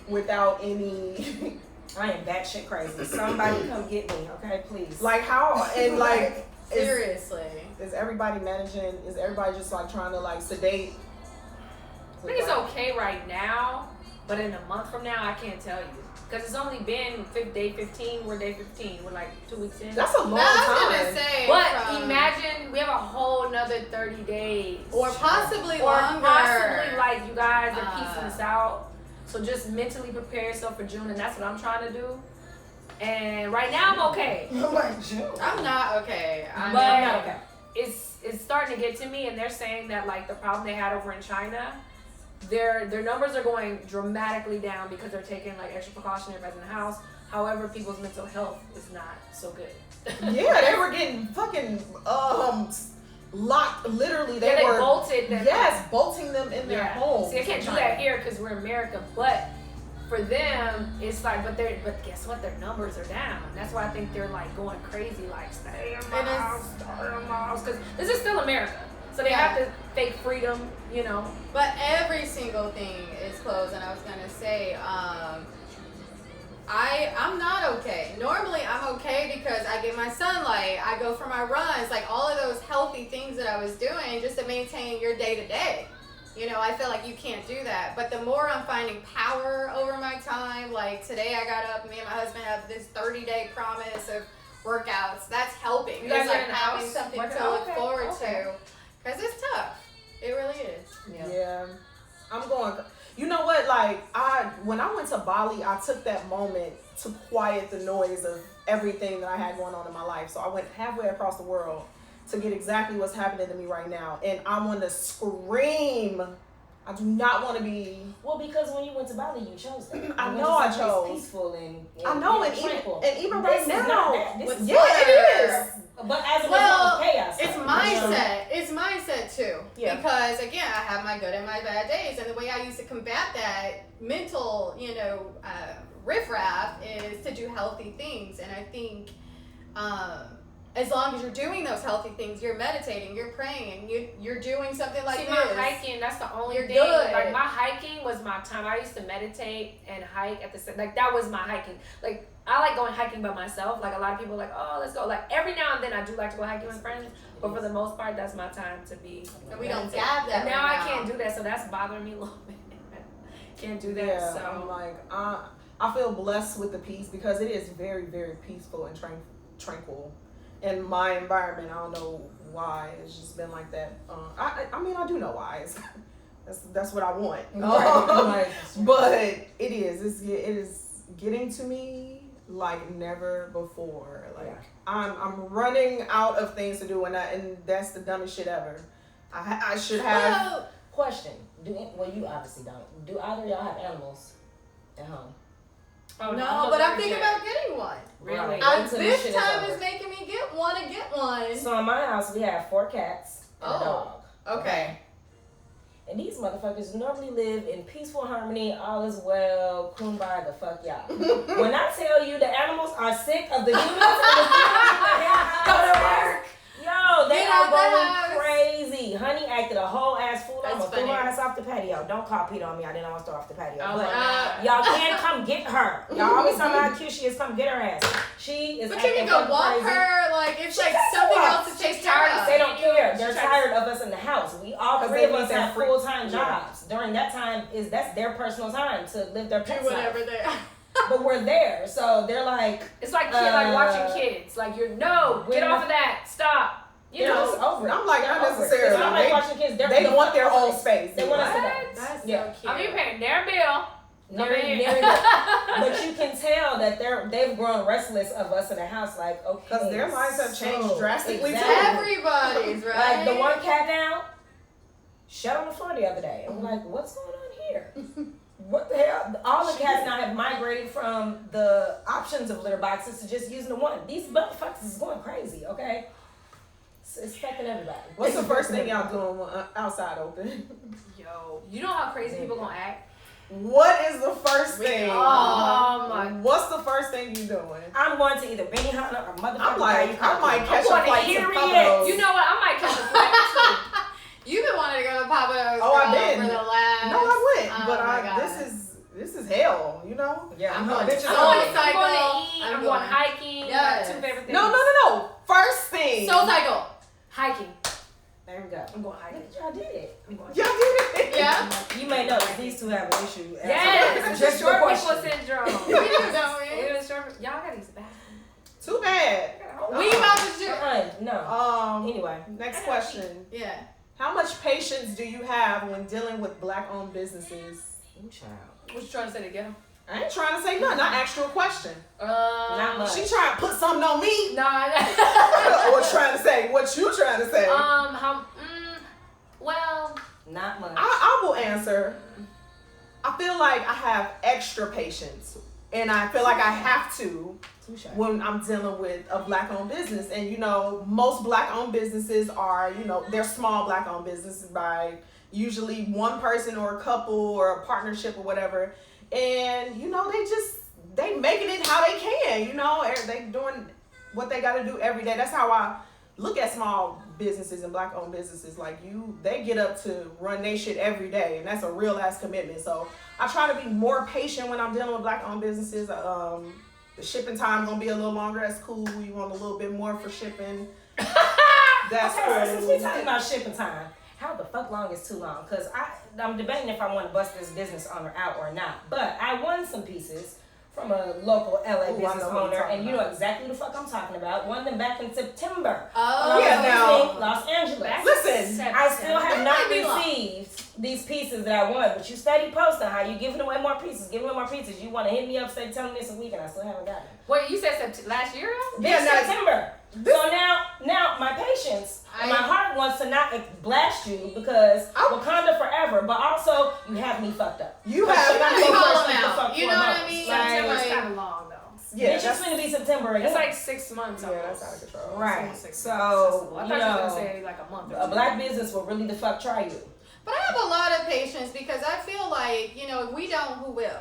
without any... I am batshit crazy. Somebody come get me, okay, please. Like, how, and, like... Seriously. Is everybody managing, is everybody just, like, trying to, like, sedate? I think it's okay right now, but in a month from now, I can't tell you. Because it's only been day 15. We're day 15. We're like 2 weeks in. That's a long time. I was gonna say, but imagine we have a whole nother 30 days. Or possibly or longer. possibly, like, you guys are piecing this out. So just mentally prepare yourself for June, and that's what I'm trying to do. And right now, I'm okay. Like, June. I'm not okay. I'm not okay. It's starting to get to me, and they're saying that, like, the problem they had over in China, their numbers are going dramatically down because they're taking, like, extra precaution, everybody's in the house. However, people's mental health is not so good. Yeah, they were getting fucking locked. Literally, they were bolted them. Yes, bolting them in their homes. See, I can't do that here because we're America, but for them, it's like, but guess what? Their numbers are down. That's why I think they're, like, going crazy, like, stay in my house, because this is still America. So they have to fake freedom, you know. But every single thing is closed, and I was gonna say, I'm not okay. Normally I'm okay because I get my sunlight, I go for my runs, like all of those healthy things that I was doing just to maintain your day to day. You know, I feel like you can't do that. But the more I'm finding power over my time, like today I got up, me and my husband have this 30-day promise of workouts. That's helping. You guys It's are like in the having house? something Working to out? look Okay, forward okay. to. Because it's tough. It really is. Yeah. I'm going. You know what? Like when I went to Bali, I took that moment to quiet the noise of everything that I had going on in my life. So I went halfway across the world to get exactly what's happening to me right now, and I want to scream. I do not want to be. Well, because when you went to Bali, you chose that. I You know went I to someplace chose. Peaceful and I know, and tranquil. even This right is now, not that. This is it is. But as a result Well, of chaos, it's though. mindset. It's mindset too. Yeah. Because again, I have my good and my bad days, and the way I used to combat that mental, riffraff is to do healthy things. And I think, as long as you're doing those healthy things, you're meditating, you're praying, you're doing something like See, this. my hiking, that's the only You're thing. good. Like, my hiking was my time. I used to meditate and hike at the same, like, that was my hiking. Like, I like going hiking by myself. Like, a lot of people are like, oh, let's go. Like, every now and then I do like to go hiking with friends, but for the most part, that's my time to be. And we don't meditating. have that And now right I can't now. do that, so that's bothering me a little bit. Can't do that, Yeah, so. I'm like, I feel blessed with the peace because it is very, very peaceful and tranquil in my environment. I don't know why it's just been like that. I mean, I do know why. That's what I want. Right. But it is getting to me like never before. Like Yeah. I'm running out of things to do, and that's the dumbest shit ever. I should have. Well, Question: well, you obviously don't. Do either of y'all have animals at home? Oh, no, but I'm thinking about getting one. Really? Right. Uh, Until this This shit time over. is making me get one. So in my house, we have 4 cats and a dog. Okay. And these motherfuckers normally live in peaceful harmony, all is well, kumbaya the fuck y'all. When I tell you the animals are sick of the humans Go to work. yo, they Get are out the going house. crazy. Honey acted a whole ass fool. I'm That's gonna throw her funny. ass off the patio. Don't call Peter on me. I didn't want to throw her off the patio. Oh but my God. y'all can come get her. Y'all always talking about how cute she is. Come get her ass. She is But you acting can go fucking walk crazy. her, like it's She like got to something walk. else to take She's care tired of. They don't care. They're She's trying tired of us in the house. We all 'Cause 3 they of need us their have free- full-time yeah. jobs. During that time that's their personal time to live their Do pets life. whatever they But we're there, so they're like, It's like like watching kids. Like, get when off of that. Stop. You they're know. just over it. I'm like, They're not over it. necessarily. It's not like watching kids. They want their own space. space. They want us to What? go. That's Yeah. so cute. I mean, you're paying their bill. But you can tell that they've grown restless of us in the house. Like, okay, Because their lives have changed drastically, too. Everybody's right. Like the one cat down, shut on the floor the other day. I'm like, what's going on here? What the hell? All the cats now have migrated from the options of litter boxes to just using the one. These motherfuckers is going crazy, okay? It's affecting everybody. What's the first thing y'all doing when outside open? Yo, you know how crazy people gonna act? What is the first thing? Oh my. What's the first thing you doing? I'm going to either Benihana or motherfucking I might catch going a to flight to Erie. Papados. You know what? I might catch a flight too. You've been wanting to go to Papados. Oh, I girl, did. For the last. No, I went, Oh but my God. this is hell, you know? Yeah, I'm no, going bitches to- are- I'm I'm going to Cycle. eat. I'm I'm going going. hiking. Yes. My 2 favorite things. No. First thing. Soul Cycle. Hiking. There we go. I'm going hiking. Look, y'all did it. I'm going. Y'all did it. Yeah. You may know that these two have an issue. Yes, It's the just short the people question. syndrome. We do, don't we? Y'all got these back. Too bad. We about to do. No. Anyway. Next question. Yeah. How much patience do you have when dealing with black-owned businesses? Ooh, child. What you trying to say to get him? I ain't trying to say nothing. I asked you a question. Not much. She trying to put something on me. Nah. Or trying to say what you trying to say. Well, Not much. I will answer. I feel like I have extra patience, and I feel like I have to Touche. when I'm dealing with a black-owned business. And most black-owned businesses are, they're small black-owned businesses by usually one person or a couple or a partnership or whatever. And they making it how they can. They doing what they got to do every day. That's how I look at small businesses and black owned businesses, like they get up to run their shit every day, and that's a real ass commitment. So I try to be more patient when I'm dealing with black owned businesses. The shipping time gonna be a little longer. That's cool. You want a little bit more for shipping. That's okay, cool. so since we talking about shipping time, how the fuck long is too long? Because I'm debating if I want to bust this business owner out or not. But I won some pieces from a local LA business owner, and you know exactly the fuck I'm talking about. Won them back in September. Oh, yeah, now Los Angeles. listen, I still have not might be long. received these pieces that I won, but you steady posting how you giving away more pieces, You want to hit me up, say, tell me this a week, and I still haven't gotten it. Wait, you said last year? This September. So now my patience and my heart wants to not blast you because Wakanda forever, but also you have me fucked up. You have me me call fucked them up. out. You know what I mean? September's kind of long though. Yeah, it's just going to be September again. It's like 6 months. Yeah, that's out of control. Right. So So, I thought you were gonna say like a month. a black business will really the fuck try you. But I have a lot of patience because I feel like, if we don't, who will?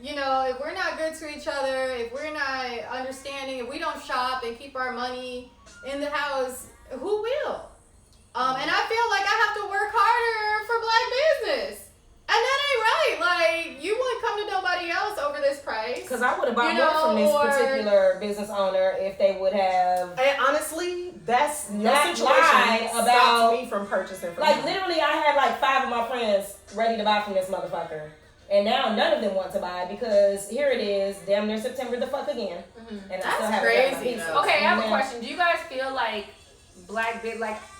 If we're not good to each other, if we're not understanding, if we don't shop and keep our money in the house, who will? And I feel like I have to work harder for black business. And that ain't right. Like, you wouldn't come to nobody else over this price. Because I would have bought more from this particular business owner if they would have. And honestly, that's your That situation lied about stopped me from purchasing from Like, him. literally, I had like 5 of my friends ready to buy from this motherfucker. And now none of them want to buy because here it is, damn near September the fuck again. Mm-hmm. And I That's still haven't crazy, got my pieces. though. Okay, I have a Yeah. question. Do you guys feel like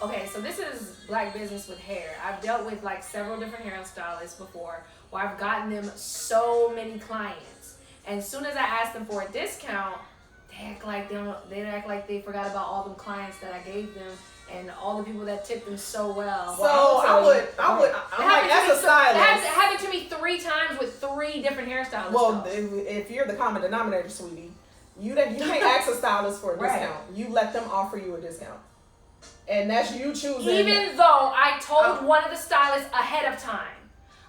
okay, so this is black business with hair. I've dealt with like several different hairstylists before where I've gotten them so many clients. And as soon as I ask them for a discount, they act like they forgot about all them clients that I gave them and all the people that tipped them so well. So I'm like, as a stylist. It happened to me 3 times with 3 different hairstylists. Well, if you're the common denominator, sweetie, you can't ask a stylist for a discount. You let them offer you a discount. And that's you choosing. Even though I told one of the stylists ahead of time.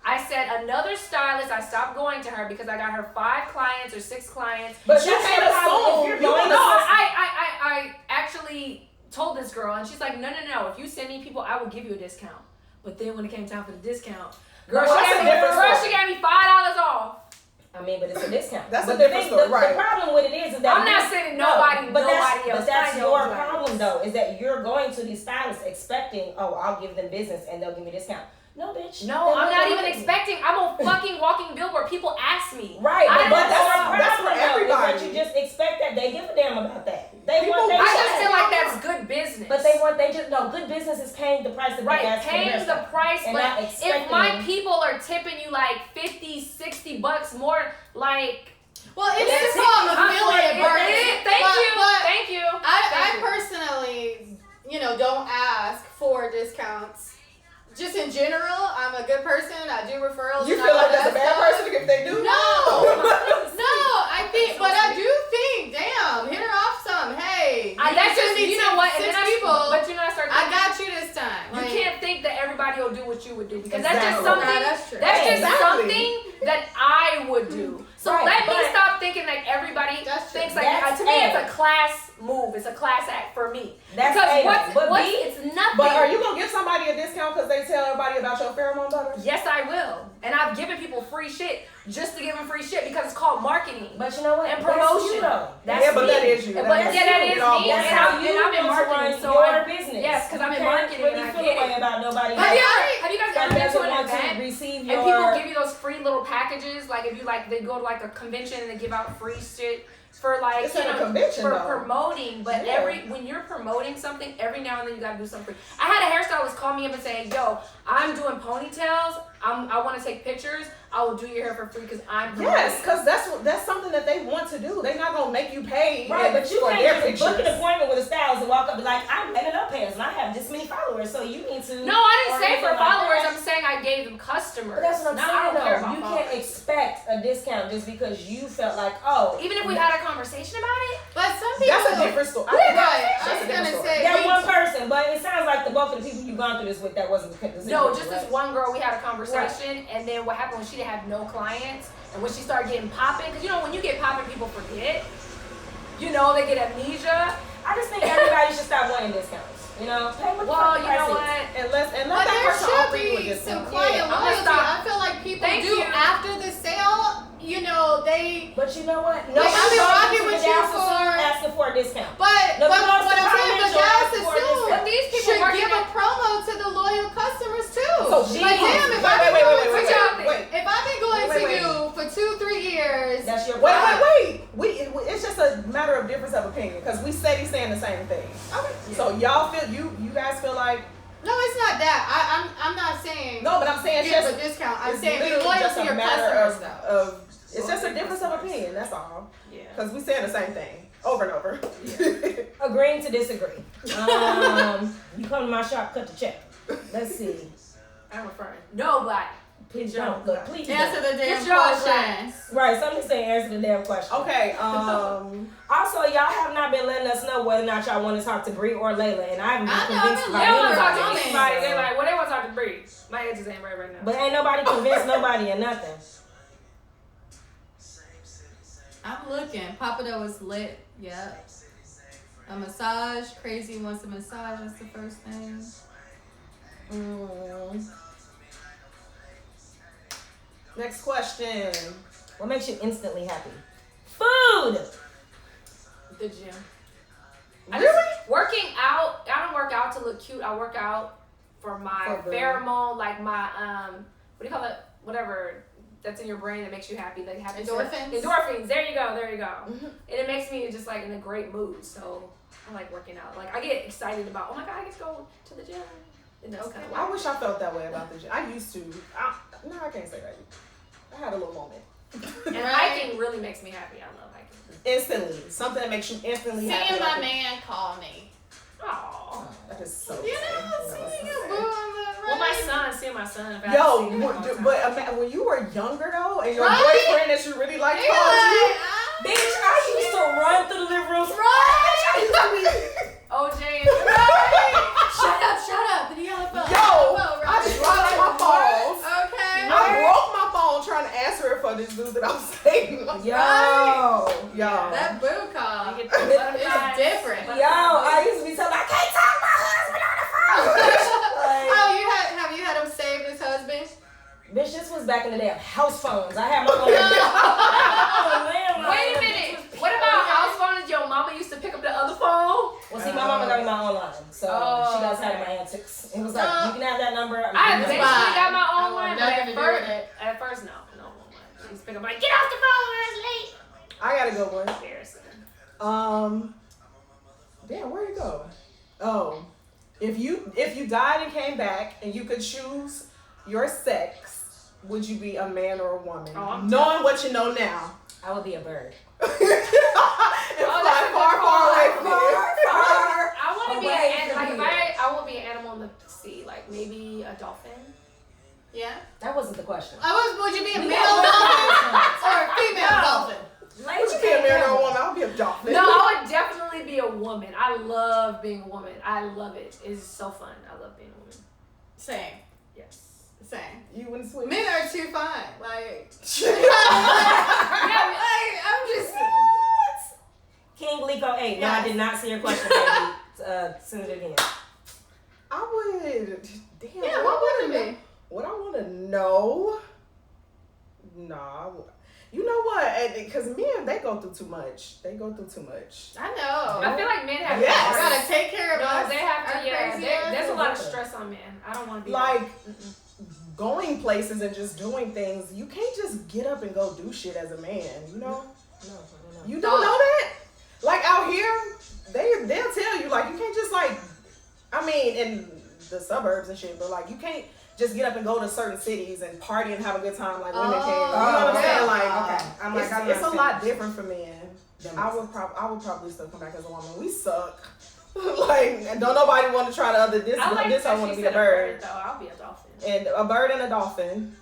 I said another stylist, I stopped going to her because I got her 5 clients or 6 clients. But you can't assume. I actually told this girl and she's like, no. If you send me people, I will give you a discount. But then when it came time for the discount, she gave me $5 off. I mean, but it's a discount. That's a different story, right? The problem with it is that I'm not saying nobody else. But that's your problem, though, is that you're going to these stylists expecting, I'll give them business and they'll give me a discount. No, bitch. No, I'm not even expecting. I'm a fucking walking billboard. People ask me. Right, but that's for everybody. Is that you just expect that they give a damn about that. I just feel like that's good business. But good business is paying the price that they ask for. Paying the price, and but if my people are tipping you like $50-$60 more, like. Well, it's called affiliate marketing. Thank you. I personally, don't ask for discounts. Just in general, I'm a good person. I do referrals. You feel like that's a bad person if they do? No, I think, but I do think, damn, hit her off some. Hey, that's just, you know what? 6 people. But I start thinking, I got you this time. You can't think that everybody will do what you would do because Exactly. that's just something. That's true. That's just Exactly. something that I would do. So let me stop thinking like everybody thinks like to me it's a class move. It's a class act for me. That's it's nothing. But are you gonna give somebody a discount because they tell everybody about your pheromone butter? Yes, I will. And I've given people free shit just to give them free shit because it's called marketing. But you know what? And promotion. That's but me. that is you. But that is me. And I'm in marketing. So your business. Yes, because I'm in marketing. Really And I feel get away it. about nobody. Have you guys that ever been to doesn't an want event to receive and your... people give you those free little packages? Like if you they go to like a convention and they give out free shit for like It's not a convention, though. promoting. But when you're promoting something, every now and then you gotta do something. I had a hairstylist call me up and say, "Yo, I'm doing ponytails. I want to take pictures. I will do your hair for free because I'm promoting." Yes, because that's something that they want to do. They're not gonna make you pay. Right, but you for can't their just book pictures. an appointment with a stylist and walk up and be like, I'm letting up pants and I have this many followers, so you need to... No, I didn't say for like followers. that. I'm saying I gave them customers. But that's what I'm I saying, don't care though. about You followers. can't expect a discount just because you felt like, Even if we had a conversation about it. But some people. That's a different story. Right. That's I was a different gonna story. say. that one person, but it sounds like the bulk of the people you've gone through this with, that wasn't the situation. No, just this right? one girl, we had a conversation, and then what happened when she didn't have no clients, and when she started getting popping, because when you get popping, people forget. They get amnesia. I just think everybody should stop wanting discounts. You know, pay what the Well, fucking you know price what? is. And let But that there person offer should you a be some discount. client Yeah, I'm gonna loyalty. stop. I feel like people Thank do you. after the sale. You know, they. But you know what? I've been rocking with you asking for a discount. But No, what because I'm the saying, but financial guys is for this. assume But these people should working give a at- promo to the loyal customers too. So like, damn, if I've been wait, going wait, to wait, wait. if I've been going Wait, to wait. you for 2-3 years, That's your Wait, problem. wait. It's just a matter of difference of opinion because we steady saying the same thing. okay. So y'all feel you guys feel like No, it's not that. I'm not saying no, but I'm saying it's give just a discount. I'm it's saying be literally loyal just to a your matter customers though. of it's just a difference of opinion. That's all. Yeah. Because we saying the same thing over and over. Agreeing to disagree. You come to my shop, cut the check. Let's see. I'm referring. No, black. Please don't. Look, please Answer don't. the damn Get your own question. Right, somebody say answer the damn question. Okay. Also, y'all have not been letting us know whether or not y'all want to talk to Bree or Layla, and I haven't been I know, convinced I've by been They don't want to talk to Comments. anybody. They're like, well, they want to talk to Bree. My edges ain't right now. But ain't nobody convinced nobody or nothing. I'm looking. Papa Dough is lit. Yep. A massage. Crazy wants a massage. That's the first thing. Next question. What makes you instantly happy? Food! The gym. Really? Working out. I don't work out to look cute. I work out for my For the- pheromone, like my what do you call it? Whatever that's in your brain that makes you happy. Like happy Endorphins? Endorphins. There you go. There you go. Mhm. And it makes me just like in a great mood. So I like working out. Like I get excited about. Oh my god, I get to go to the gym. And that's kind of I wish I felt that way about the gym. I used to. No, I can't say that. I had a little moment. And Right. hiking really makes me happy. I love hiking. Instantly. Something that makes you instantly happy. Seeing my like, man call me. Aww. That is so You sad. know, seeing a boo on the right. Well, my son, seeing my son. If I Yo, haven't seen him in a long time. but when you were younger though, and your Right? boyfriend that you really liked He called you, like, Bitch, I used to run through the living room. OJ and Shut up. And he on the phone. yo, Right. I dropped my phone. Okay. I broke my phone trying to answer it for this dude that I'm saying. Yo. That boo call. You get the butterflies. It's different. Yo, I used to be telling I can't talk to my husband on the phone. Like, Have you had him save his husband? bitch, this was back in the day of house phones. I had my own. Wait a minute. What about house phones? Your mama used to pick up the other phone? Well, see, my mama got me my own line, so Oh, she does have okay. my antics. It was like, you can have that number. I That's eventually fine. got my I own want line, but nothing to do with it. at first, no. She used to pick up like, get off the phone, it's late. I got a good one. Embarrassing. Damn, where'd it go? Oh, if you died and came back and you could choose your sex, would you be a man or a woman? Oh, I'm Knowing what you know now. I would be a bird. It's Oh, that's a far, good far away call. from here. I want to be Away an from animal. Like, here. I want to be an animal in the sea. Like, maybe a dolphin. Yeah. That wasn't the question. Would you be a We male got dolphin or a female No. dolphin? Would you be a man or a woman? I'll be a dolphin. No, I would definitely be a woman. I love being a woman. I love it. It's so fun. I love being a woman. Same. Yes. Same. You wouldn't switch. Men are too fine. Like, Yeah, I'm just. King Liko 8. No, I Yes. did not see your question, baby. Send it again. I would. Damn. Yeah, what would it be? What I want to know? Nah. You know what? Because men, they go through too much. I know. I feel like men have Yes. I gotta take care of No, us. they have Our to. Yeah, crazy there's a asses. lot of stress on men. I don't want to be Like, going places and just doing things, you can't just get up and go do shit as a man, you know? No, I don't know. You don't know that? Like, out here, they'll tell you, like, you can't just, like, I mean, in the suburbs and shit, but, like, you can't just get up and go to certain cities and party and have a good time like women can. You know what I'm saying? Like, okay. I'm like, it's a lot different for men. That I makes would probably still come back as a woman. We suck. Like, and don't nobody want to try the other. This I like this that I want she to be a said bird. though. I'll be a dolphin. And a bird and a dolphin.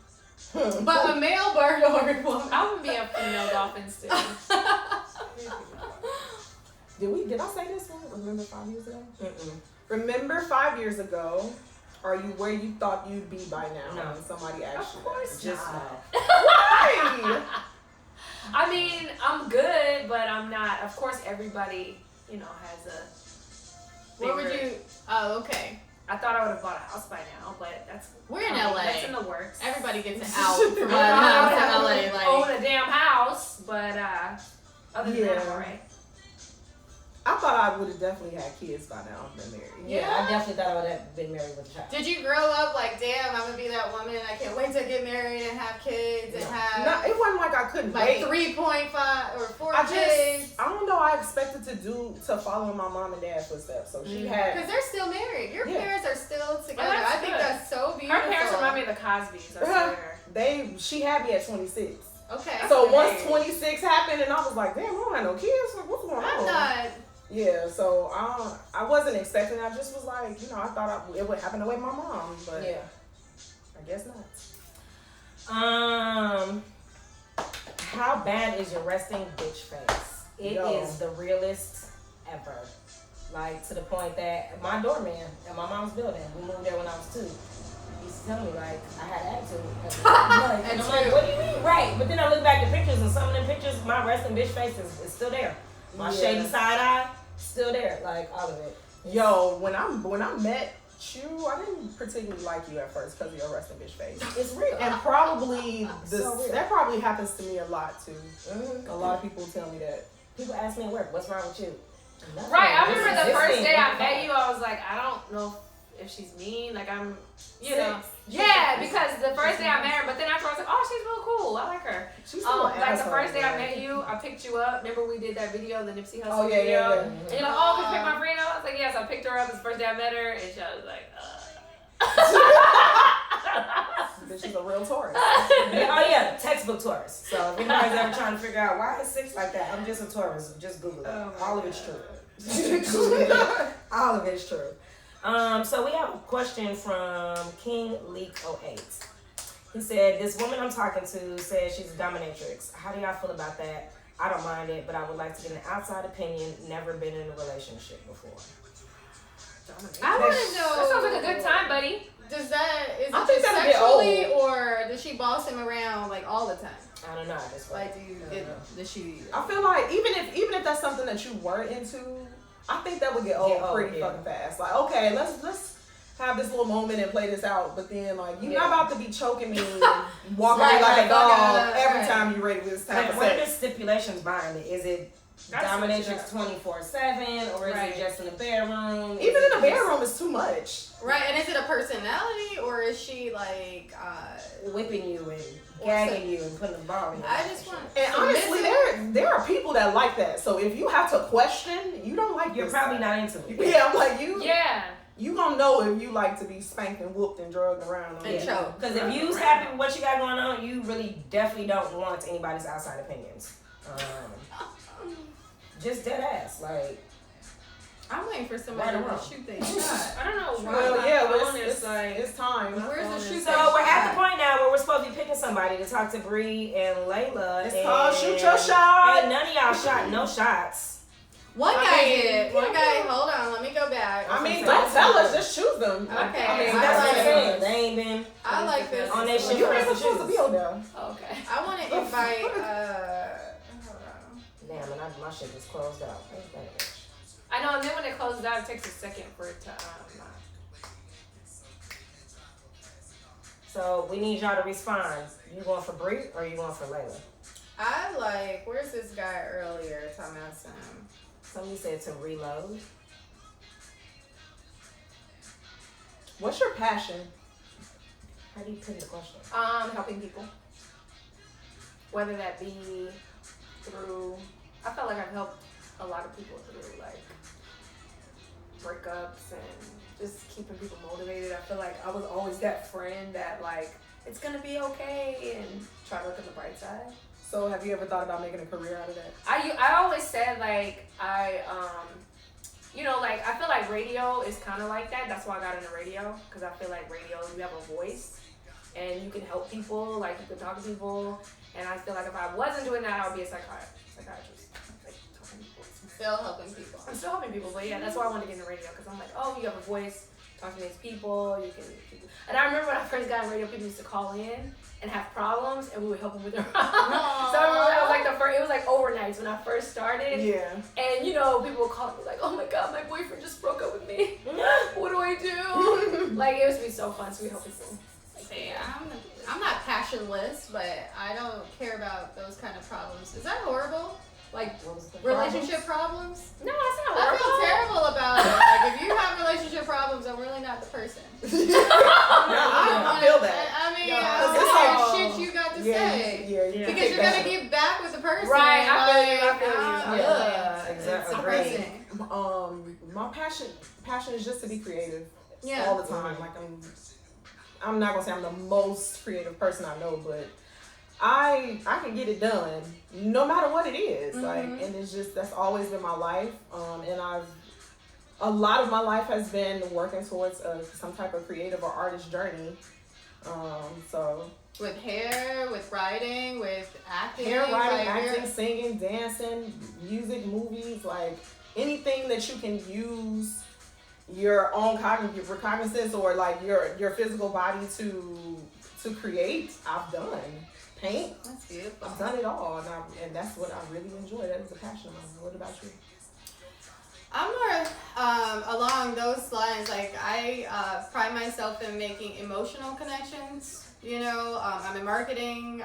But a male bird or a woman. I would be a female dolphin still. Did I say this one? Remember 5 years ago? Mm-mm. Remember 5 years ago? Are you where you thought you'd be by now? No. When somebody asked you. Of course that? Just not. now. Why? I mean, I'm good, but I'm not. Of course, everybody, has What would you? Oh, okay. I thought I would have bought a house by now, but we're in LA. That's in the works. Everybody gets out from house in LA. Like own a damn house, but other than that, I'm alright. I thought I would have definitely had kids by now and been married. Yeah, I definitely thought I would have been married with a child. Did you grow up like, damn, I'm gonna be that woman. I can't wait to get married and have kids and have. No, it wasn't like I couldn't like wait. 3.5 or 4 kids. I don't know. I expected to follow in my mom and dad's footsteps. So she had. Because they're still married. Your parents are still together. Well, I think that's so beautiful. Her parents remind me of the Cosbys. I swear. She had me at 26. Okay. So once 26 happened, and I was like, damn, I don't have no kids. Like, what's going on? I'm not. Yeah, so I wasn't expecting. I just was like, I thought it would happen the way my mom, but yeah, I guess not. How bad is your resting bitch face? It is the realest ever. Like, to the point that my doorman at my mom's building, we moved there when I was 2. He used to tell me, like, I had attitude. And I'm like, what do you mean? Right. But then I look back at pictures, and some of them pictures, my resting bitch face is still there. My shady side eye, still there. Like, all of it. Yo, when I met you, I didn't particularly like you at first because of your resting bitch face. It's real. And probably So that probably happens to me a lot too. Mm-hmm. A lot of people tell me that. People ask me at work, what's wrong with you? Nothing. Right, I remember the first thing. day I met you, I was like, I don't know if she's mean. Like, I'm, know. Six. Yeah, because the first day I met her, but then after I was like, oh, she's real cool. I like her. She's still an like the asshole, first day I man. met you, I picked you up. Remember we did that video, the Nipsey Hussle Oh, yeah, video? yeah. And you're like, oh, can you pick my friend up? I was like, yes. I picked her up. It's the first day I met her, and she was like, Bitch is a real Taurus. Yeah, textbook Taurus. So if anybody's ever trying to figure out why is 6 like that, I'm just a Taurus. Just Google it. All of it's true. All of it's true. So we have a question from King Leak 08. He said, this woman I'm talking to says she's a dominatrix. How do y'all feel about that? I don't mind it, but I would like to get an outside opinion. Never been in a relationship before. I want to know. that sounds like a good time, buddy. Is it I think just that'd be sexually, old. or does she boss him around like all the time? I don't know at this point. Like, does she? I feel like even if that's something that you were into, I think that would get old pretty fucking fast. Like, okay, let's have this little moment and play this out, but then like you're not about to be choking me and walking me like a dog every time you're ready with this type Like, of what are sex. the stipulations behind it? Is it dominatrix 24/7, or is it just in the bedroom? Even in the bedroom is too much. Right, and is it a personality, or is she like whipping you and gagging you and putting a ball in your I mouth just want. And honestly, there are people that like that. So if you have to question, you don't like. You're probably not into it. Yeah, I'm like you. Yeah. You gonna know if you like to be spanked and whooped and drugged around. And choked. Because if you's happy with what you got going on, you really definitely don't want anybody's outside opinions. Just dead ass, like. I'm waiting for somebody to shoot their shot. I don't know why. Well, yeah, my phone but is like, it's time. Where's the shoot? So we're at the point now where we're supposed to be picking somebody to talk to Bree and Layla. It's called shoot your shot. Ain't none of y'all shot no shots. One guy did. One guy. Hold on. Let me go back. I mean, don't tell us. Just choose them. Okay. I mean, I That's like what I'm saying. They ain't been I like this. on that shit You for ain't us to supposed to be choose. on there. okay. I want to invite. Hold on. Damn, and my shit is closed out. Ain't that bitch? I know, and then when it closes out, it takes a second for it to So we need y'all to respond. You going for Bree or you going for Layla? I like. Where's this guy earlier? Talking about some. Somebody said to reload. What's your passion? How do you put the question? helping people. Whether that be through, I felt like I've helped a lot of people through like breakups and just keeping people motivated. I feel like I was always that friend that like, it's gonna be okay, and try to look at the bright side. So have you ever thought about making a career out of that? I always said like like I feel like radio is kind of like that. That's why I got into radio, because I feel like radio, you have a voice and you can help people, like you can talk to people. And I feel like if I wasn't doing that, I would be a psychiatrist. Like talking to people. Still helping people. I'm still helping people, but yeah, that's why I wanted to get into radio, because I'm like, oh, you have a voice, talk to these people, you can. And I remember when I first got in radio, people used to call in and have problems, and we would help them with their problems. So I remember that was like it was like overnight. nights when I first started. Yeah. And you know, people would call me like, "Oh my God, my boyfriend just broke up with me. What do I do?" Like it used to be so fun. So we hope it's See, I'm not passionless, but I don't care about those kind of problems. Is that horrible? Like relationship problems? No, it's not I horrible. feel terrible about it. Like if you have relationship problems, I'm really not the person. I feel that. I mean, Yeah, I it's don't like, shit you got to Yeah, say. you Because you're gonna get back with the person. Right, I feel you, like, I feel you. Yeah, It's exactly. depressing. My passion is just to be creative Yeah. all the time. Like I'm not gonna say I'm the most creative person I know, but I can get it done no matter what it is. Like, and it's just that's always been my life. And a lot of my life has been working towards some type of creative or artist journey. So With hair, with writing, with acting. hair, writing, like, acting, singing, dancing, music, movies, like anything that you can use your own cognizance or like your physical body to create, I've done. Paint, That's beautiful. I've done it all, and that's what I really enjoy. That is a passion of mine. What about you? I'm more along those lines. Like I pride myself in making emotional connections. You know, I'm in marketing,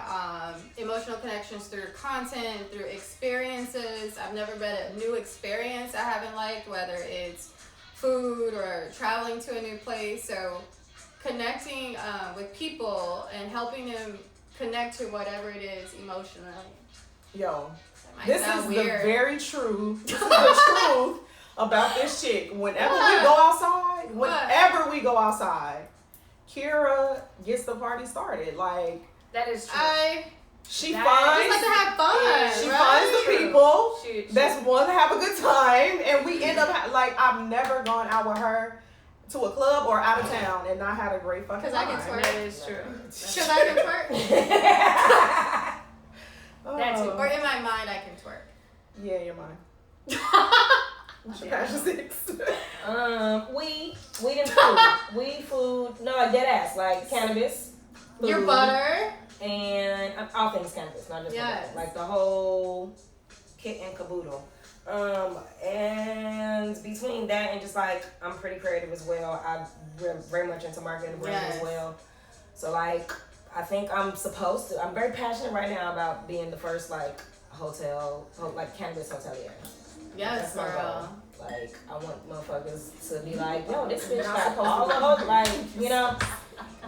emotional connections through content, through experiences. I've never met a new experience I haven't liked, whether it's food or traveling to a new place. So connecting with people and helping them connect to whatever it is emotionally. Yo, That might this sound is weird. the very truth. This is the truth about this chick. Whenever we go outside, Kira gets the party started. Like That is true. she I finds. just like to have fun. She right? finds the people Shoot. that's want to have a good time, and we end up like I've never gone out with her to a club or out of town and not had a great fucking Because I time. can twerk. That is true. Because I can twerk. That too. Or in my mind, I can twerk. Yeah, your mind. What's your passion six? Weed and food. Weed, food. No, like dead ass. Like cannabis. Food, Your butter. and all things cannabis, not just Yes. butter. Like the whole kit and caboodle. And between that and just like I'm pretty creative as well. I'm very much into marketing and branding as well. So like I think I'm very passionate right now about being the first like cannabis hotelier. Yes, That's my girl. goal. Like I want motherfuckers to be like, yo, this bitch got all the hotels. Like, you know,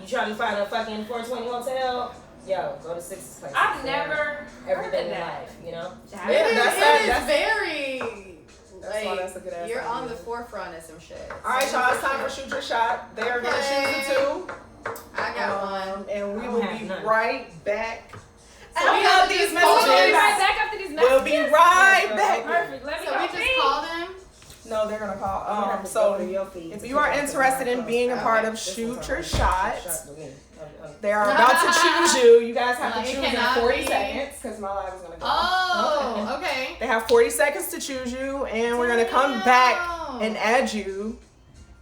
you trying to find a fucking 420 hotel. Yo, go to Six's place. I've never everything heard in of that. life, you know. It is very. That's why that's a good ass You're on idea. the forefront of some shit. All right, y'all. It's time for shoot your shot. They are gonna choose the two. I got one. And we I will don't have be none. right back. So we After have these these Oh, we'll be messages. right back after these messages. We'll be right Yes, back. Perfect. Let me So know. we just call them. No, they're gonna call. I'm gonna have to So go to your feed if to you are pick up the interested in microphone. being a part of This Shoot one's Your already Shot, again. they are about to choose you. You guys have No, to it choose in cannot 40 be. seconds because my live is gonna go. Oh, okay. They have 40 seconds to choose you, and we're gonna come back and add you,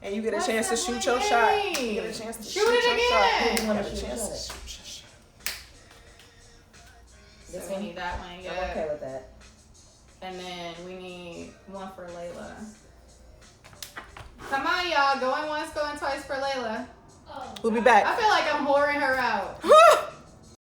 and you get a What's chance to that shoot one your shot. name? You get a chance to Shoot shoot it your shot. again. You get a chance to shoot your shot. So we need that one, I'm yeah. okay with that. And then we need one for Layla. Come on, y'all. Going once, going twice for Layla. We'll be I back. feel like I'm whoring her out.